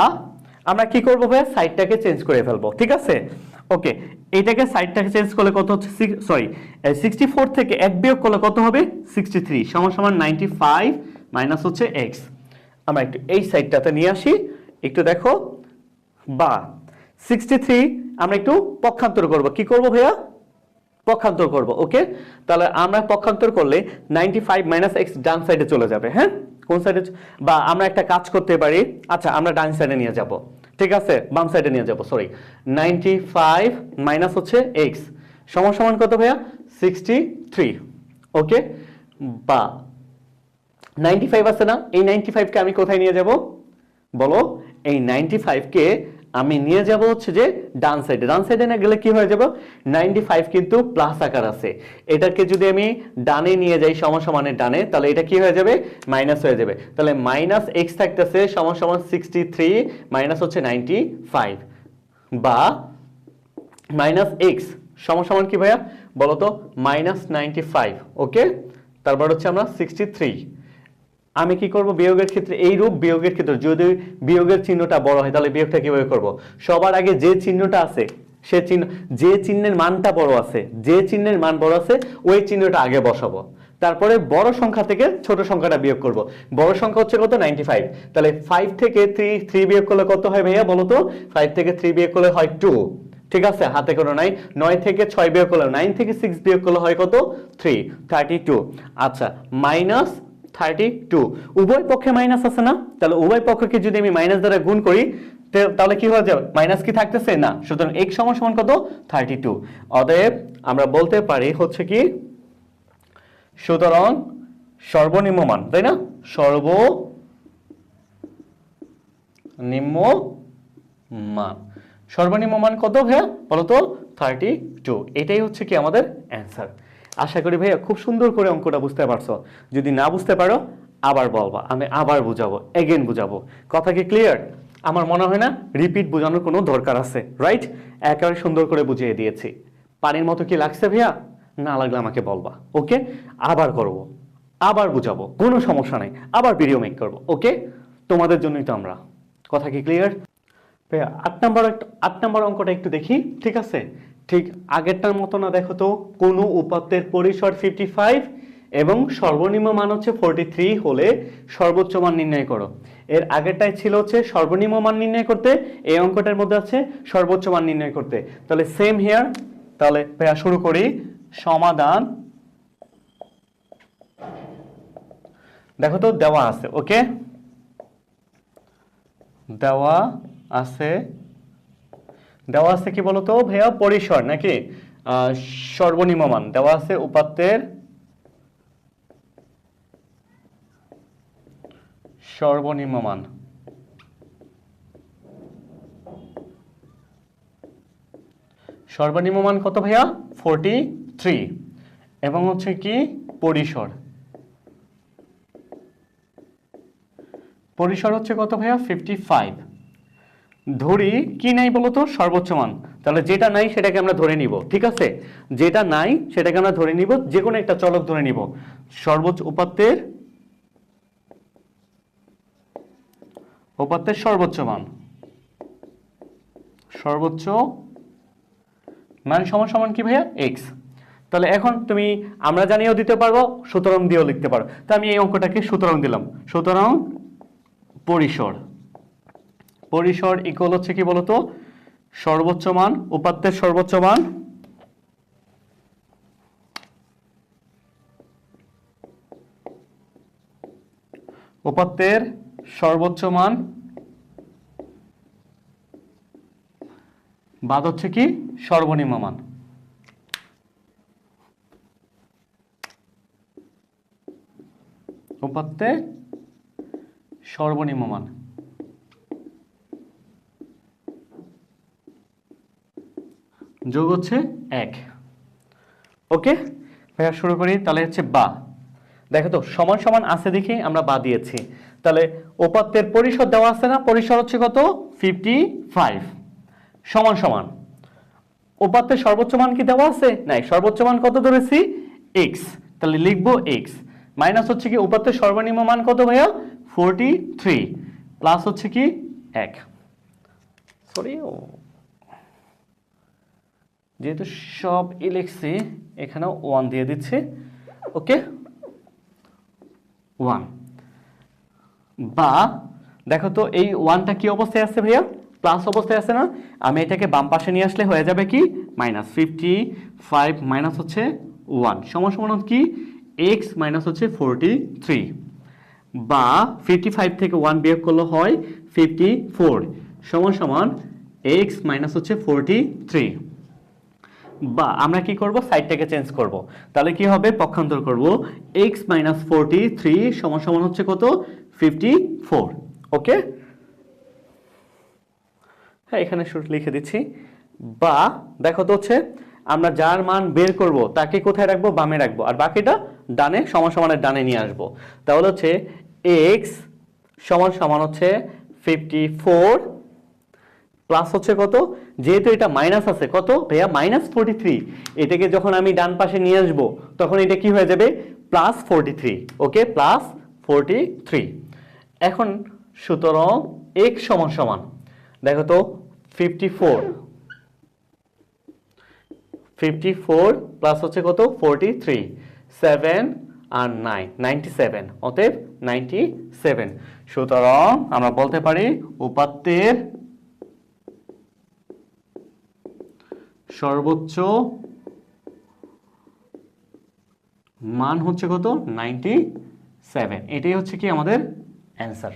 আমরা কি করবো ভাইয়া? সাইডটাকে চেঞ্জ করে ফেলবো, ঠিক আছে? ওকে, এটাকে সাইডটাকে চেঞ্জ করলে কত হচ্ছে? 64 থেকে 1 বিয়োগ করলে কত হবে? 63 সমান সমান 95 মাইনাস হচ্ছে x। আমরা একটু এই সাইডটাতে নিয়ে আসি, একটু দেখো। বা 63 আমরা একটু পক্ষান্তর করব। কি করব ভাইয়া? পক্ষান্তর করব। ওকে, তাহলে আমরা পক্ষান্তর করলে 95 মাইনাস x ডান সাইডে চলে যাবে। হ্যাঁ, কোন সাইডে? বা আমরা একটা কাজ করতে পারি, আচ্ছা আমরা ডান সাইডে নিয়ে যাব, ঠিক আছে, বাম সাইডে নিয়ে যাব, সরি। 95 মাইনাস হচ্ছে x সমান সমান কত ভাইয়া? 63। ওকে, বা 95 আছে না, এই 95 কে আমি কোথায় নিয়ে যাব বলো? এই 95 কে আমি নিয়ে যাব হচ্ছে যে ডান সাইডে। ডান সাইডে না গেলে কি হয়ে যাবে? 95 কিন্তু প্লাস আকার আছে, এটাকে যদি আমি ডানে নিয়ে যাই সমান সমানের ডানে, তাহলে এটা কি হয়ে যাবে? মাইনাস হয়ে যাবে। তাহলে মাইনাস x থাকতেছে সমান সমান 63 মাইনাস হচ্ছে 95, বা মাইনাস x সমান সমান কি ভাইয়া বলো তো? মাইনাস 95। ওকে, তারপর হচ্ছে আমরা 63। আমি কি করব বিয়োগের ক্ষেত্রে? এই রূপ বিয়োগের ক্ষেত্রে যদি বিয়োগের চিহ্নটা বড় হয় তাহলে বিয়োগটা কিভাবে করব? সবার আগে যে চিহ্নটা আছে সে চিহ্ন, যে চিহ্নের মানটা বড় আছে, যে চিহ্নের মান বড় আছে ওই চিহ্নটা আগে বসাবো, তারপরে বড় সংখ্যা থেকে ছোট সংখ্যাটা বিয়োগ করব। বড় সংখ্যা হচ্ছে কত? 95। তাহলে 5 থেকে 3 বিয়োগ করলে কত হয় ভাইয়া বলো তো? 5 থেকে 3 বিয়োগ করলে হয় 2, ঠিক আছে, হাতে কোনো নাই। 9 থেকে 6 বিয়োগ করলে, 9 থেকে 6 বিয়োগ করলে হয় কত? 3, 32। আচ্ছা, মাইনাস 32, উভয় পক্ষে মাইনাস আছে না? তাহলে উভয় পক্ষকে যদি আমি মাইনাস দ্বারা গুণ করি তাহলে কি হয়ে যাবে? মাইনাস কি থাকতেছে না, সুতরাং x সমান সমান কত? 32। অতএব আমরা বলতে পারি হচ্ছে কি, সুতরাং সর্বনিম্ন মান, তাই না? সর্বনিম্ন মান কত ভাইয়া বলো তো? 32। এটাই হচ্ছে কি আমাদের অ্যান্সার। আশা করি ভাইয়া খুব সুন্দর করে অঙ্কটা বুঝতে পারছো। যদি না বুঝতে পারো আবার বলবা, আমি আবার বুঝাবো, এগেন বুঝাবো। কথা কি ক্লিয়ার? আমার মনে হয় না রিপিট বোঝানোর কোনো দরকার আছে, রাইট? একেবারে সুন্দর করে বুঝিয়ে দিয়েছি। পানির মতো কি লাগছে ভাইয়া? না লাগলে আমাকে বলবা, ওকে? আবার করব, আবার বুঝাবো, কোনো সমস্যা নাই, আবার ভিডিও মেক করবো, ওকে? তোমাদের জন্যই তো আমরা। কথা কি ক্লিয়ার? 8 নম্বর অঙ্কটা একটু দেখি, ঠিক আছে? ঠিক আগেরটার মতো না, দেখো তো, কোন উপাত্তের পরিসর 55 এবং সর্বনিম্ন মান হচ্ছে 43 হলে সর্বোচ্চ মান নির্ণয় করো। এর আগেরটাই ছিল হচ্ছে সর্বনিম্ন মান নির্ণয় করতে, এই অঙ্কটার মধ্যে আছে সর্বোচ্চ মান নির্ণয় করতে। তাহলে সেম হিয়ার। তাহলে ভাইয়া শুরু করি। সমাধান দেখো তো দেওয়া আছে, ওকে? দেওয়া আছে কি বলতো ভাইয়া? পরিসর নাকি সর্বনিম্ন মান দেওয়া আছে উপাত্তের সর্বনিম্ন মান। সর্বনিম্ন মান কত ভাইয়া? 43। এবং হচ্ছে কি পরিসর, পরিসর হচ্ছে কত ভাইয়া? 55। ধরি কি নাই বলতো? সর্বোচ্চ মান। তাহলে যেটা নাই সেটাকে আমরা ধরে নিব, ঠিক আছে? যেটা নাই সেটাকে আমরা ধরে নিব, যে কোনো একটা চলক ধরে নিব। সর্বোচ্চ উপাত্তের সর্বোচ্চ মান, সর্বোচ্চ মান সমান সমান কি ভাইয়া? x। তাহলে এখন তুমি আমরা জানিয়েও দিতে পারবো, সুতরাং দিয়েও লিখতে পারো। তো আমি এই অঙ্কটাকে সুতরাং দিলাম। সুতরাং পরিসর, পরিসর ইকুয়াল হচ্ছে কি বলতো? সর্বোচ্চ মান, উপাত্তের সর্বোচ্চ মান উপাত্তের সর্বোচ্চ মান বাদ হচ্ছে কি সর্বনিম্ন মান। উপাত্তের সর্বনিম্ন মান। যোগ হচ্ছে 1। ওকে ভাইয়া শুরু করি। তাহলে হচ্ছে বা, দেখো তো সমান সমান আছে দেখে আমরা বা দিয়েছি। তাহলে উপাত্তের পরিসর দেওয়া আছে না? পরিসর হচ্ছে কত? 55 সমান সমান উপাত্তের সর্বোচ্চ মান কি দেওয়া আছে? নাই। সর্বোচ্চ মান কত ধরেছি? x। তাহলে লিখবো x মাইনাস হচ্ছে কি উপাত্তের সর্বনিম্ন মান কত ভাইয়া? 43 প্লাস হচ্ছে কি 1। সরি, যেহেতু সব লিখছি এখানেও 1 দিয়ে দিচ্ছি। ওকে 1 বা দেখো তো এই 1টা কি অবস্থায় আছে ভাইয়া? প্লাস অবস্থায় আছে না? আমি এটাকে বাম পাশে নিয়ে আসলে হয়ে যাবে কি মাইনাস। 55 মাইনাস হচ্ছে 1 সমান সমান কি x মাইনাস হচ্ছে 43 বা 55 থেকে 1 বিয়োগ করলে হয় 54 সমান সমান x মাইনাস হচ্ছে 43। বা আমরা কি করব? সাইডটাকে চেঞ্জ করব। তাহলে কি হবে? পক্ষান্তর করব। x মাইনাস 43 সমান সমান হচ্ছে কত? 54। ওকে হ্যাঁ, এখানে শুরু লিখে দিচ্ছি। বা দেখো তো হচ্ছে আমরা যার মান বের করব তাকে কোথায় রাখবো? বামে রাখবো, আর বাকিটা ডানে সমান সমানের ডানে নিয়ে আসবো। তাহলে হচ্ছে x সমান সমান হচ্ছে 54 প্লাস হচ্ছে কত? যেহেতু এটা মাইনাস আছে কত ভাইয়া? মাইনাস 43। এটাকে যখন আমি ডান পাশে নিয়ে আসবো তখন এটা কি হয়ে যাবে? প্লাস 43। ওকে প্লাস 43। এখন সুতরাং x সমান সমান দেখো তো 54 প্লাস হচ্ছে কত? 43 7 আর 9 97। অতএব 97। সুতরাং আমরা বলতে পারি উপাত্তের সর্বোচ্চ মান হচ্ছে কত? 97। এটাই হচ্ছে কি আমাদের অ্যান্সার।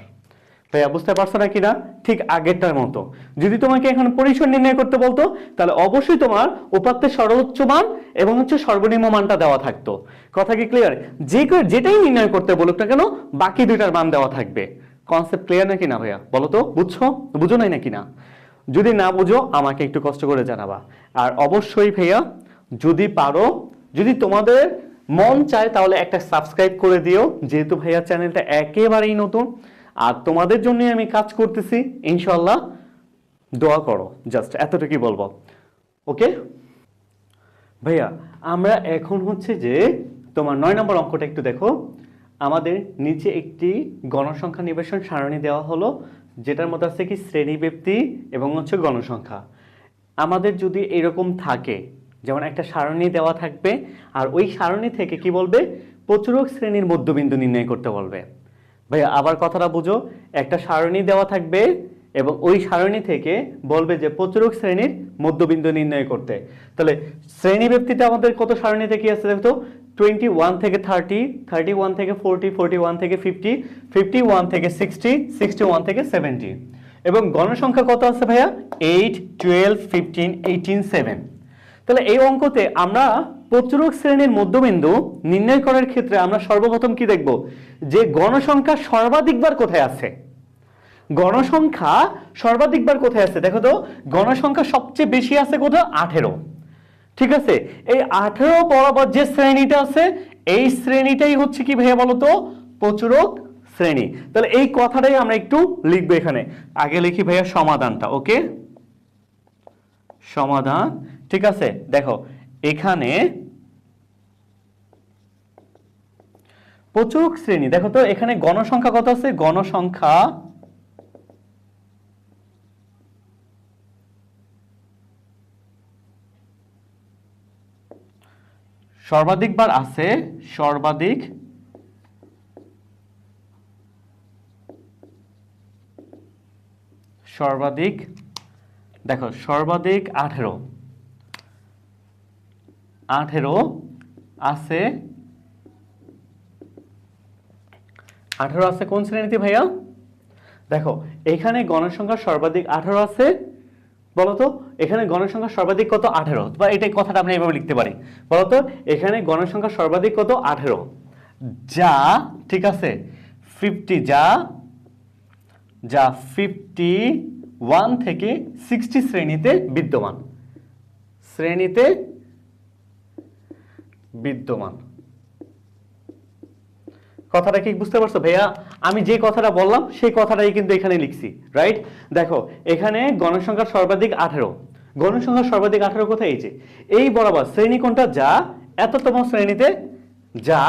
ভাইয়া বুঝতে পারছো না কিনা? ঠিক আগেরটার মতো। যদি তোমাকে এখন পরিসর নির্ণয় করতে বলতো তাহলে অবশ্যই তোমার উপাত্তের সর্বোচ্চ মান এবং হচ্ছে সর্বনিম্ন মানটা দেওয়া থাকতো। কথা কি ক্লিয়ার? যেটাই নির্ণয় করতে বলুক না কেন বাকি দুইটার মান দেওয়া থাকবে। কনসেপ্ট ক্লিয়ার নাকি না ভাইয়া? বলো তো, বুঝছো? বুঝো নাই নাকি না? যদি না বুঝো আমাকে একটু কষ্ট করে জানাবা। আর অবশ্যই ভাইয়া যদি পারো, যদি তোমাদের মন চায় তাহলে একটা সাবস্ক্রাইব করে দিও, যেহেতু ভাইয়া চ্যানেলটা একেবারেই নতুন আর তোমাদের জন্যই আমি কাজ করতেছি। ইনশাল্লাহ দোয়া করো, জাস্ট এতটুকুই বলবো। ওকে ভাইয়া আমরা এখন হচ্ছে যে তোমার 9 নম্বর অঙ্কটা একটু দেখো। আমাদের নিচে একটি গণসংখ্যা নিবেশন সারণী দেওয়া হলো, যেটার মধ্যে আছে কি শ্রেণীব্যক্তি এবং হচ্ছে গণসংখ্যা। আমাদের যদি এরকম থাকে, যেমন একটা সারণী দেওয়া থাকবে আর ওই সারণী থেকে কি বলবে? প্রচুরক শ্রেণীর মধ্যবিন্দু নির্ণয় করতে বলবে। ভাইয়া আবার কথাটা বুঝো, একটা সারণী দেওয়া থাকবে এবং ওই সারণী থেকে বলবে যে প্রচুরক শ্রেণীর মধ্যবিন্দু নির্ণয় করতে। তাহলে শ্রেণী ব্যক্তিতে আমাদের কত সারণীতে কি আছে দেখো? 21 থেকে 30, 31 থেকে 40, 41 থেকে 50, 51 থেকে 60, 61 থেকে 70। এবং গণসংখ্যা কত আছে ভাইয়া? 8, 12, 15, 18, 7। তাহলে এই অঙ্কতে আমরা প্রচুরক শ্রেণীর মধ্যবিন্দু নির্ণয় করার ক্ষেত্রে আমরা সর্বপ্রথম কি দেখব, যে গণসংখ্যা সর্বাধিকবার কোথায় আছে। গণসংখ্যা সর্বাধিকবার কোথায় আছে, দেখো তো গণসংখ্যা সবচেয়ে বেশি আছে কোথায়, 18। ঠিক আছে, এই 18 বরাবর যে শ্রেণীটা আছে এই শ্রেণীটাই হচ্ছে কি ভাইয়া বলতো, প্রচুরক শ্রেণী। তাহলে এই কথাটাই আমরা একটু লিখবো এখানে। আগে লিখি ভাইয়া সমাধানটা। ওকে, সমাধান। ঠিক আছে, দেখো এখানে প্রচুরক শ্রেণী, দেখো তো এখানে গণসংখ্যা কত আছে, গণসংখ্যা সর্বাধিকবার আছে, সর্বাধিক সর্বাধিক দেখো সর্বাধিক 18 আছে, 18 আছে কোন শ্রেণীতে ভাইয়া, দেখো এখানে গণসংখ্যা সর্বাধিক 18 আছে, বলতো এখানে গণসংখ্যা সর্বাধিক কত, 18, বা এটাই কথাটা আমরা এইভাবে লিখতে পারি, বলতো এখানে গণসংখ্যা সর্বাধিক কত, 18, যা ঠিক আছে 50, যা 51 থেকে 60 শ্রেণীতে বিদ্যমান, কথাটা কি বুঝতে পারছো ভাইয়া? আমি যে কথাটা বললাম সেই কথাটাই কিন্তু এখানে লিখছি, রাইট? দেখো এখানে গণসংখ্যা সর্বাধিক 18, গণসংখ্যা সর্বাধিক 18 কোথায়, এই যে এই বরাবর শ্রেণী কোনটা, যা এততম শ্রেণীতে, যা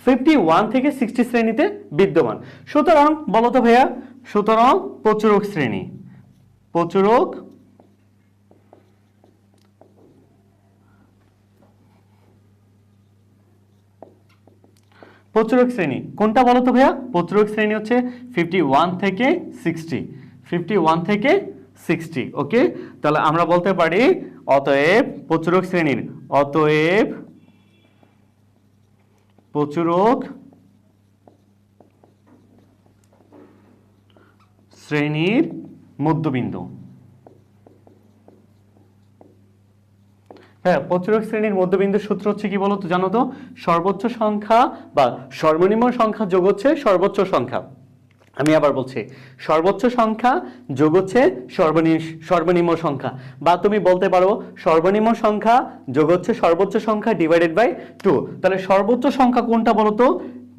51 থেকে 60 শ্রেণীতে বিদ্যমান। সুতরাং বলতো ভাইয়া, সুতরাং প্রচুরক শ্রেণী, প্রচুরক শ্রেণী কোনটা বলতো ভাইয়া? প্রচুরক শ্রেণী হচ্ছে 51 থেকে 60। ওকে, তাহলে আমরা বলতে পারি অতএব প্রচুরক শ্রেণীর, অতএব প্রচুরক শ্রেণীর মধ্যবিন্দু, হ্যাঁ প্রচুরক শ্রেণীর মধ্যবিন্দুর সূত্র হচ্ছে কি বলতো, জানো তো, সর্বোচ্চ সংখ্যা বা সর্বনিম্ন সংখ্যা যোগ হচ্ছে সর্বোচ্চ সংখ্যা। আমি আবার বলছি, সর্বোচ্চ সংখ্যা যোগ হচ্ছে সর্বনিম্ন সংখ্যা, বা তুমি বলতে পারো সর্বনিম্ন সংখ্যা যোগ হচ্ছে সর্বোচ্চ সংখ্যা ডিভাইডেড বাই 2। তাহলে সর্বোচ্চ সংখ্যা কোনটা বলতো,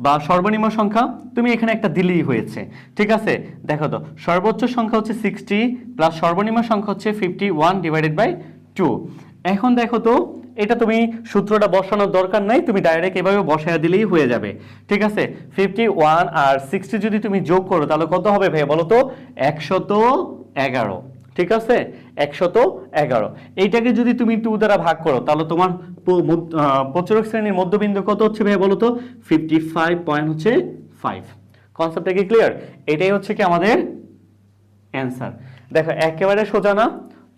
বা সর্বনিম্ন সংখ্যা তুমি এখানে একটা দিলেই হয়েছে। ঠিক আছে, দেখো তো সর্বোচ্চ সংখ্যা হচ্ছে 60 প্লাস সর্বনিম্ন সংখ্যা হচ্ছে 51 ডিভাইডেড বাই 2। এখন দেখো তো এটা তুমি সূত্রটা বসানোর দরকার নাই, তুমি ডাইরেক্ট এভাবে বসায় দিলেই হয়ে যাবে। ঠিক আছে, 51 আর 60 যদি তুমি যোগ করো তাহলে কত হবে ভাই বলো তো, 111। ঠিক আছে, 111। এইটাকে যদি তুমি 2 দ্বারা ভাগ করো তাহলে তোমার প্রচুরক শ্রেণীর মধ্যবিন্দু কত হচ্ছে ভাই বলো তো, 55.5। কনসেপ্টটা কি ক্লিয়ার? এটাই হচ্ছে কি আমাদের অ্যান্সার। দেখো একেবারে সোজা না,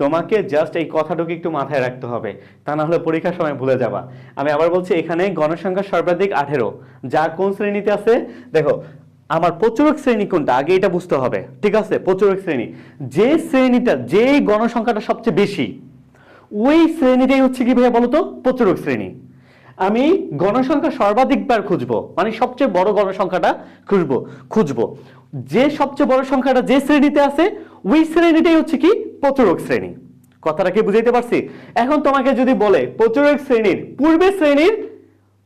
তোমাকে জাস্ট এই কথাটুকু একটু মাথায় রাখতে হবে, তা না হলে পরীক্ষার সময় ভুলে যাবা। আমি আবার বলছি, এখানে গণসংখ্যা সর্বাধিক 18, যা কোন শ্রেণীতে আছে, দেখো আমার প্রচুরক শ্রেণী কোনটা আগে এটা বুঝতে হবে। ঠিক আছে, প্রচুরক শ্রেণী যে শ্রেণীটা, যে গণসংখ্যাটা সবচেয়ে বেশি, ওই শ্রেণীটাই হচ্ছে কি ভাইয়া বলতো, প্রচুরক শ্রেণী। আমি গণসংখ্যা সর্বাধিকবার খুঁজবো, মানে সবচেয়ে বড় গণসংখ্যাটা খুঁজবো, যে সবচেয়ে বড় সংখ্যাটা যে শ্রেণীতে আছে ওই শ্রেণীটাই হচ্ছে কি প্রচুরক শ্রেণী। কথাটা কি বুঝাইতে পারছি? এখন তোমাকে যদি বলে প্রচুরক শ্রেণীর পূর্বে শ্রেণীর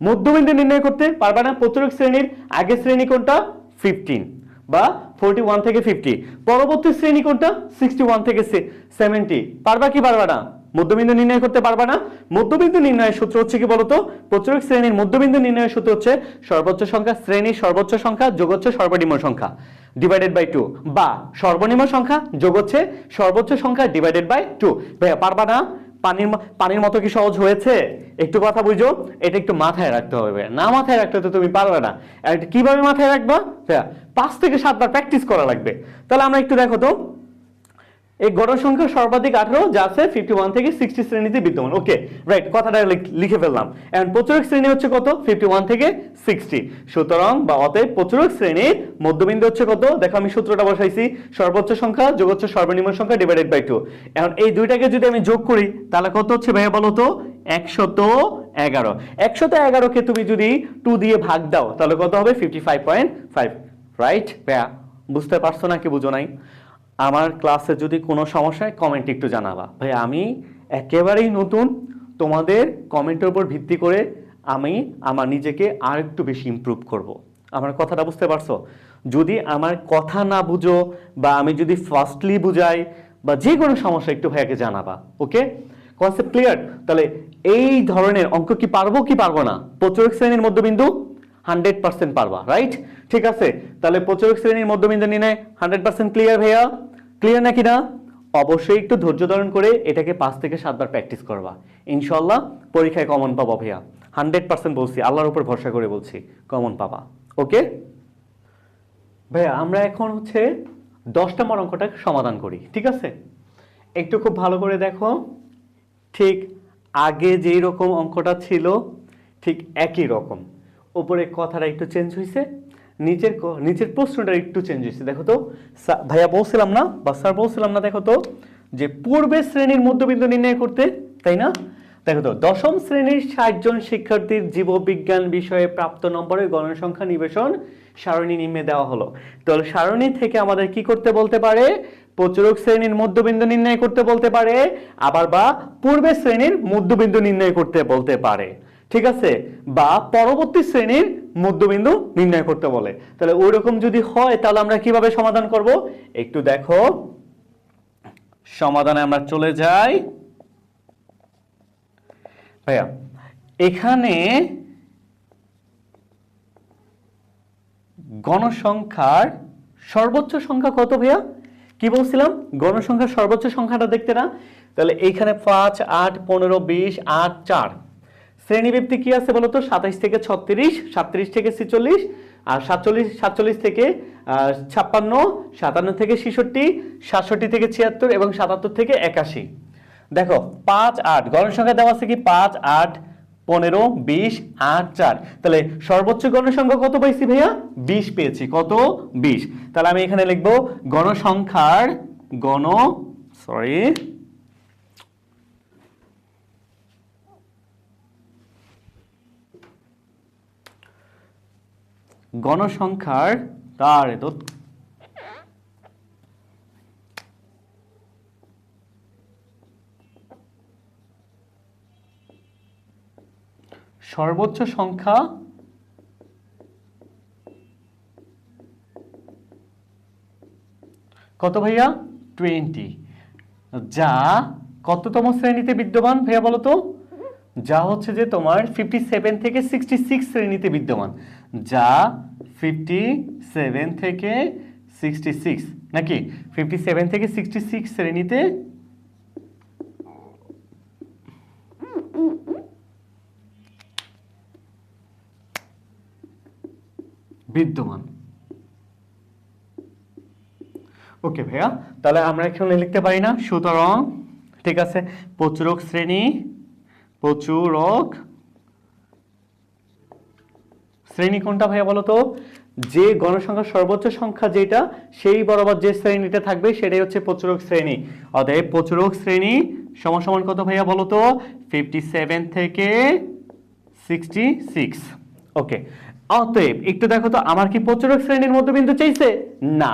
মধ্যবিন্দু নির্ণয় করতে, পারবা না? প্রচুরক শ্রেণীর আগের শ্রেণী কোনটা, 15 বা 41 থেকে 50, পরবর্তী শ্রেণী কোনটা, 61 থেকে 70, পারবা কি পারবা না? মধ্যবিন্দু নির্ণয় করতে পারবা না? মধ্যবিন্দু নির্ণয়ের সূত্র হচ্ছে কি বলতো, প্রচুরক শ্রেণীর মধ্যবিন্দু নির্ণয়ের সূত্র হচ্ছে সর্বোচ্চ সংখ্যা, শ্রেণীর সর্বোচ্চ সংখ্যা যোগ হচ্ছে সর্বনিম্ন সংখ্যা ডিভাইডেড বাই 2, বা সর্বনিম্ন সংখ্যা যোগ হচ্ছে সর্বোচ্চ সংখ্যা ডিভাইডেড বাই 2। ভাইয়া পারবা না? পানির মতো কি সহজ হয়েছে? একটু কথা বুঝো, এটা একটু মাথায় রাখতে হবে, না মাথায় রাখতে তো তুমি পারবে না। আর কিভাবে মাথায় রাখবা? 5 থেকে 7 বার প্র্যাকটিস করা লাগবে। তাহলে আমরা একটু দেখো তো, এই গণসংখ্যা সর্বাধিক 18, যা আছে 51 থেকে 60 শ্রেণীতে বিদ্যমান। ওকে রাইট, কথাটা লিখে ফেললাম। এখন প্রচুরক শ্রেণী হচ্ছে কত, 51 থেকে 60। সুতরাং বা অতএব প্রচুরক শ্রেণীর মধ্যবিন্দু হচ্ছে কত, দেখো আমি সূত্রটা বসাইছি, সর্বোচ্চ সংখ্যা যোগ হচ্ছে সর্বনিম্ন সংখ্যা ডিভাইডেড বাই 2। এখন এই দুইটাকে যদি আমি যোগ করি তাহলে কত হচ্ছে ভাইয়া বলো তো, 11। 111কে তুমি যদি 2 দিয়ে ভাগ দাও তাহলে কত হবে? 55.5। রাইট ভাইয়া? বুঝতে পারছো নাকি বুঝো নাই? আমার ক্লাসে যদি কোনো সমস্যা হয় কমেন্ট একটু জানাবা ভাই। আমি একেবারেই নতুন, তোমাদের কমেন্টের উপর ভিত্তি করে আমি আমার নিজেকে আর একটু বেশি ইমপ্রুভ করব। আমার কথাটা বুঝতে পারছো? যদি আমার কথা না বুঝো বা আমি যদি ফাস্টলি বুঝাই বা যে কোনো সমস্যা একটু ভাইয়াকে জানাবা। ওকে, কনসেপ্ট ক্লিয়ার? তাহলে এই ধরনের অঙ্ক কি পারবো কি পারবো না? প্রচুরক শ্রেণীর মধ্যবিন্দু 100% পারবা, রাইট? ঠিক আছে, তাহলে প্রচুরক শ্রেণীর মধ্যবিন্দু নির্ণয় 100% ক্লিয়ার ভাইয়া? ক্লিয়ার নাকি না? অবশ্যই একটু ধৈর্য ধারণ করে এটাকে 5 থেকে 7 বার প্র্যাকটিস করবা, ইনশাআল্লাহ পরীক্ষায় কমন পাবা ভাইয়া। 100% বলছি, আল্লাহর উপর ভরসা করে বলছি, কমন পাবা। ওকে ভাইয়া, আমরা এখন হচ্ছে 10 নম্বর অঙ্কটা সমাধান করি, ঠিক আছে? একটু খুব ভালো করে দেখো, ঠিক আগে যেই রকম অঙ্কটা ছিল ঠিক একই রকম, উপরে কথাটা একটু চেঞ্জ হয়েছে, নিচের প্রশ্নটা একটু চেঞ্জ হয়েছে। দেখো তো ভাইয়া বলছিলাম না বা স্যার বলছিলাম না, দেখো তো যে পূর্বের শ্রেণীর মধ্যবিন্দু নির্ণয় করতে, তাই না? দেখো তো, দশম শ্রেণীর 60 জন শিক্ষার্থীর জীববিজ্ঞান বিষয়ে প্রাপ্ত নম্বরের গণসংখ্যা নিবেশন সারণী নিম্নে দেওয়া হলো। তো সারণী থেকে আমাদের কি করতে বলতে পারে? প্রচুরক শ্রেণীর মধ্যবিন্দু নির্ণয় করতে বলতে পারে, আবার বা পূর্বের শ্রেণীর মধ্যবিন্দু নির্ণয় করতে বলতে পারে, ঠিক আছে? বা পরবর্তী শ্রেণীর মধ্যবিন্দু নির্ণয় করতে বলে। তাহলে ওই রকম যদি হয় তাহলে আমরা কিভাবে সমাধান করব? একটু দেখো, সমাধানে আমরা চলে যাই ভাইয়া। এখানে গণসংখ্যার সর্বোচ্চ সংখ্যা কত ভাইয়া? কি বলছিলাম? গণসংখ্যার সর্বোচ্চ সংখ্যাটা দেখতে না? তাহলে এইখানে 5, 8, 15, 20, 8, 4 শ্রেণীবৃত্তি কি আছে বলতো? 27 থেকে 36, 37 থেকে 46, আর 47 থেকে 56, 57 থেকে 66, 67 থেকে 76 এবং 77 থেকে 81। দেখো 5, 8 গণসংখ্যা দেওয়া আছে কি? 5, 8, 15, 20, 8, 4। তাহলে সর্বোচ্চ গণসংখ্যা কত পাইছি ভাইয়া? 20 পেয়েছি। কত? 20। তাহলে আমি এখানে লিখবো গণসংখ্যার গণসংখ্যার সর্বোচ্চ সংখ্যা কত ভাইয়া? 20। যা কততম শ্রেণীতে বিদ্যমান ভাইয়া বলো তো? যা হচ্ছে যে তোমার 57 থেকে 66 শ্রেণীতে বিদ্যমান। যা 57 থেকে 66 নাকি 57 থেকে 66 শ্রেণীতে বিদ্যমান। ওকে ভাইয়া, তাহলে আমরা এখানে লিখতে পারি না? সুতরাং ঠিক আছে, প্রচুরক শ্রেণী কোনটা ভাইয়া বলো তো? যে গণসংখ্যার সর্বোচ্চ সংখ্যা যেটা, সেই বরাবর যে শ্রেণীটা থাকবে সেটাই হচ্ছে প্রচুরক শ্রেণী। অতএব প্রচুরক শ্রেণী সমান সমান কত ভাইয়া বলো তো? 57 থেকে 66। ওকে, অতএব একটু দেখো তো, আমার কি প্রচুরক শ্রেণীর মধ্যবিন্দু চাইছে? না,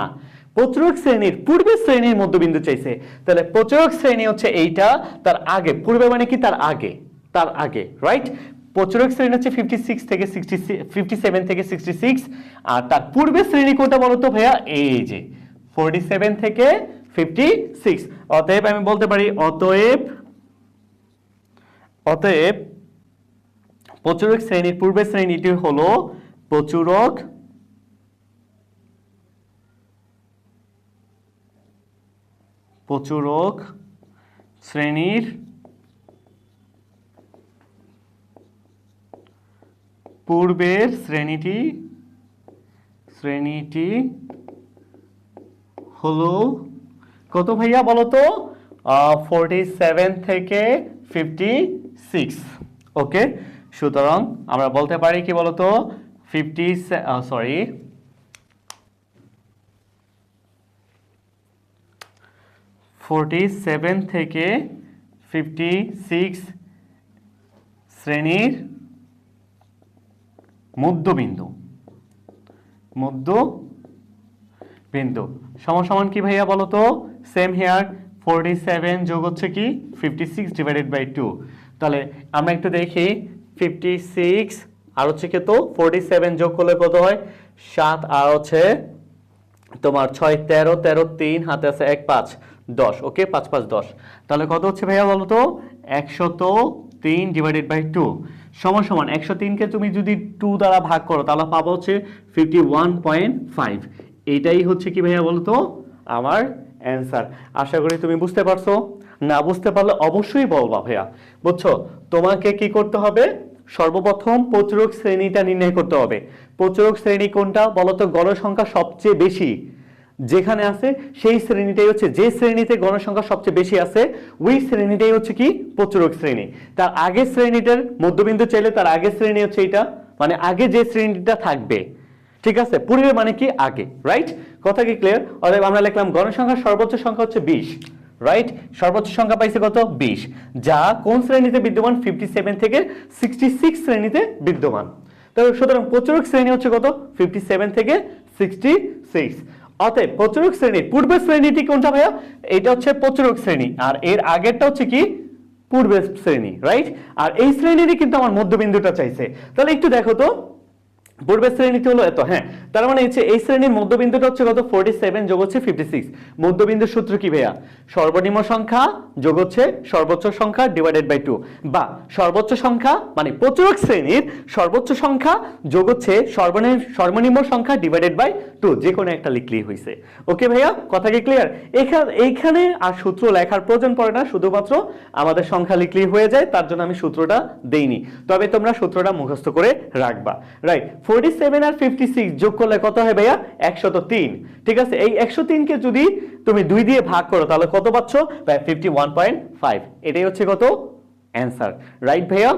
প্রচুরক শ্রেণীর পূর্বের শ্রেণীর মধ্যবিন্দু চাইছে। তাহলে প্রচুরক শ্রেণী হচ্ছে এইটা, তার আগে, পূর্বে মানে কি? তার আগে, রাইট? প্রচুরক শ্রেণী হচ্ছে 56 থেকে 66, 57 থেকে 66, আর তার পূর্বের শ্রেণী কোনটা বলো তো ভাইয়া? এই যে 47 থেকে 56। অতএব আমি বলতে পারি, অতএব প্রচুরক শ্রেণীর পূর্বের শ্রেণীটি হলো প্রচুরক শ্রেণীর পূর্বের শ্রেণীটি হলো কত ভাইয়া বলো তো? 47 থেকে 56। ওকে, সুতরাং আমরা বলতে পারি কি বলতো? 47 থেকে 56 শ্রেণীর মধ্যবিন্দু সমান সমান কি ভাইয়া বলো তো? সেম হেয়ার 47 যোগ হচ্ছে কি 56 ডিভাইডেড বাই 2। তাহলে আমরা একটু দেখি 56 আর হচ্ছে কি তো 47 যোগ করলে কত হয়? 7 আর হচ্ছে তোমার 6 13 13 3 হাতে আছে 1 5 10। ওকে 5 5 10। তাহলে কত হচ্ছে ভাইয়া বলো তো? 103 ডিভাইডেড বাই 2 সমান সমান 103 কে তুমি যদি 2 দ্বারা ভাগ করো তাহলে পাবো হচ্ছে 51.5। এইটাই হচ্ছে কি ভাইয়া বলো তো আমার অ্যান্সার। আশা করি তুমি বুঝতে পারছো। না বুঝতে পারলে অবশ্যই বলবা ভাইয়া। বুঝছো? তোমাকে কি করতে হবে? সর্বপ্রথম প্রচুরক শ্রেণীটা নির্ণয় করতে হবে। প্রচুরক শ্রেণী কোনটা বলো তো? গণসংখ্যা সবচেয়ে বেশি যেখানে আছে সেই শ্রেণীটাই হচ্ছে, যে শ্রেণীতে গণসংখ্যা সবচেয়ে বেশি আছে ওই শ্রেণীটাই হচ্ছে কি প্রচুরক শ্রেণী। তার আগের শ্রেণীটার মধ্যবিন্দু চাইলে তার আগের শ্রেণী হচ্ছে এটা, মানে আগে যে শ্রেণীটা থাকবে। ঠিক আছে? পূর্বে মানে কি আগে, রাইট? কথা কি ক্লিয়ার? অতএব আমরা লিখলাম গণসংখ্যার সর্বোচ্চ সংখ্যা হচ্ছে 20, রাইট? সর্বোচ্চ সংখ্যা পাইছে কত? 20, যা কোন শ্রেণীতে বিদ্যমান? 57 থেকে 66 শ্রেণীতে বিদ্যমান। তো সুতরাং প্রচুরক শ্রেণী হচ্ছে কত? 57 থেকে 66। অতএব প্রচুরক শ্রেণীর পূর্বের শ্রেণীটি কোনটা ভাইয়া? এটা হচ্ছে প্রচুরক শ্রেণী, আর এর আগেরটা হচ্ছে কি পূর্বের শ্রেণী, রাইট? আর এই শ্রেণীরই কিন্তু আমার মধ্যবিন্দুটা চাইছে। তাহলে একটু দেখো তো, পূর্বের শ্রেণীটি হলো এত, হ্যাঁ, তার মানে হচ্ছে এই শ্রেণীর মধ্যবিন্দুটা হচ্ছে কত? 47 যোগ হচ্ছে 56। মধ্যবিন্দুর সূত্র কি ভাইয়া? সর্বনিম্ন সংখ্যা যোগ হচ্ছে সর্বোচ্চ সংখ্যা ডিভাইডেড বাই 2, বা সর্বোচ্চ সংখ্যা মানে প্রচুরক শ্রেণীর সর্বোচ্চ সংখ্যা যোগ হচ্ছে সর্বনিম্ন সংখ্যা ডিভাইডেড বাই 2, যে কোনো একটা লিখলেই হয়েছে। ওকে ভাইয়া, কথা কি ক্লিয়ার? এইখানে আর সূত্র লেখার প্রয়োজন পড়ে না, শুধুমাত্র আমাদের সংখ্যা লিখলেই হয়ে যায়। তার জন্য আমি সূত্রটা দেইনি, তবে তোমরা সূত্রটা মুখস্থ করে রাখবা, রাইট? 47 আর 56 যোগ করলে কত হয় ভাইয়া? 103। ঠিক আছে? এই 103 কে যদি তুমি 2 দিয়ে ভাগ করো তাহলে কত পাচ্ছ? 51.5। এটাই হচ্ছে কত? অ্যান্সার, রাইট ভাইয়া?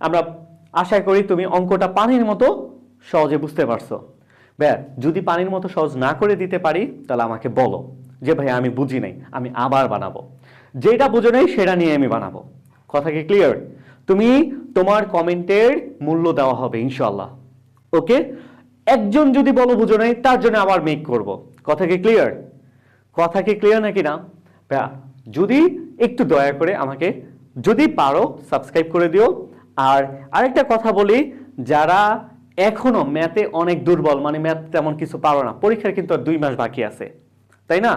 আমরা আশা করি তুমি অঙ্কটা পানির মতো সহজে বুঝতে পারছো। ভাইয়া যদি পানির মতো সহজ না করে দিতে পারি তাহলে আমাকে বলো যে ভাইয়া আমি বুঝি নাই, আমি আবার বানাবো। যেটা বুঝো নাই সেটা নিয়ে আমি বানাবো। কথা কি ক্লিয়ার? তুমি তোমার কমেন্টের মূল্য দেওয়া হবে ইনশাআল্লাহ। ওকে? একজন যদি বলো বুঝো নাই তার জন্য আবার মেক করব। কথা কি ক্লিয়ার? কথা কি ক্লিয়ার নাকি না? ভাইয়া যদি একটু দয়া করে আমাকে যদি পারো সাবস্ক্রাইব করে দিও। আর আরেকটা কথা বলি, যারা এখনো ম্যাথে অনেক দুর্বল, মানে ম্যাথ তেমন কিছু পারো না, পরীক্ষার কিন্তু আর 2 মাস বাকি আছে, তাই না?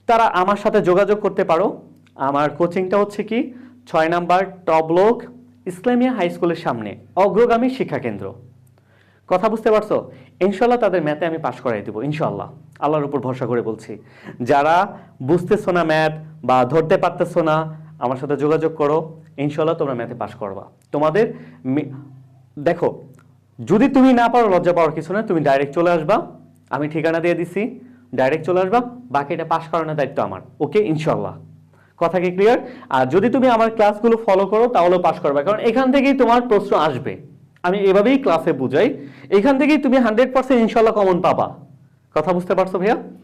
তারা আমার সাথে যোগাযোগ করতে পারো। আমার কোচিংটা হচ্ছে কি 6 number top block Islamia high স্কুলের সামনে, অগ্রগামী শিক্ষা কেন্দ্র। কথা বুঝতে পারছো? ইনশাল্লাহ তাদের ম্যাথে আমি পাশ করাই দেবো ইনশাল্লাহ, আল্লাহর উপর ভরসা করে বলছি। যারা বুঝতেছো না ম্যাথ বা ধরতে পারতেছো না, আমার সাথে যোগাযোগ করো, ইনশাল্লাহ তোমরা ম্যাথে পাশ করবা। তোমাদের দেখো, যদি তুমি না পারো লজ্জা পাওয়ার কিছু না, তুমি ডাইরেক্ট চলে আসবা, আমি ঠিকানা দিয়ে দিছি, ডাইরেক্ট চলে আসবা, বাকিটা পাশ করানোর দায়িত্ব আমার। ওকে ইনশাল্লাহ, কথা কি ক্লিয়ার? আর যদি তুমি আমার ক্লাসগুলো ফলো করো তাহলেও পাশ করবে, কারণ এখান থেকেই তোমার প্রশ্ন আসবে। আমি এভাবেই ক্লাসে বুঝাই, এখান থেকেই তুমি 100% ইনশাল্লাহ কমন পাবা। কথা বুঝতে পারছো ভাইয়া?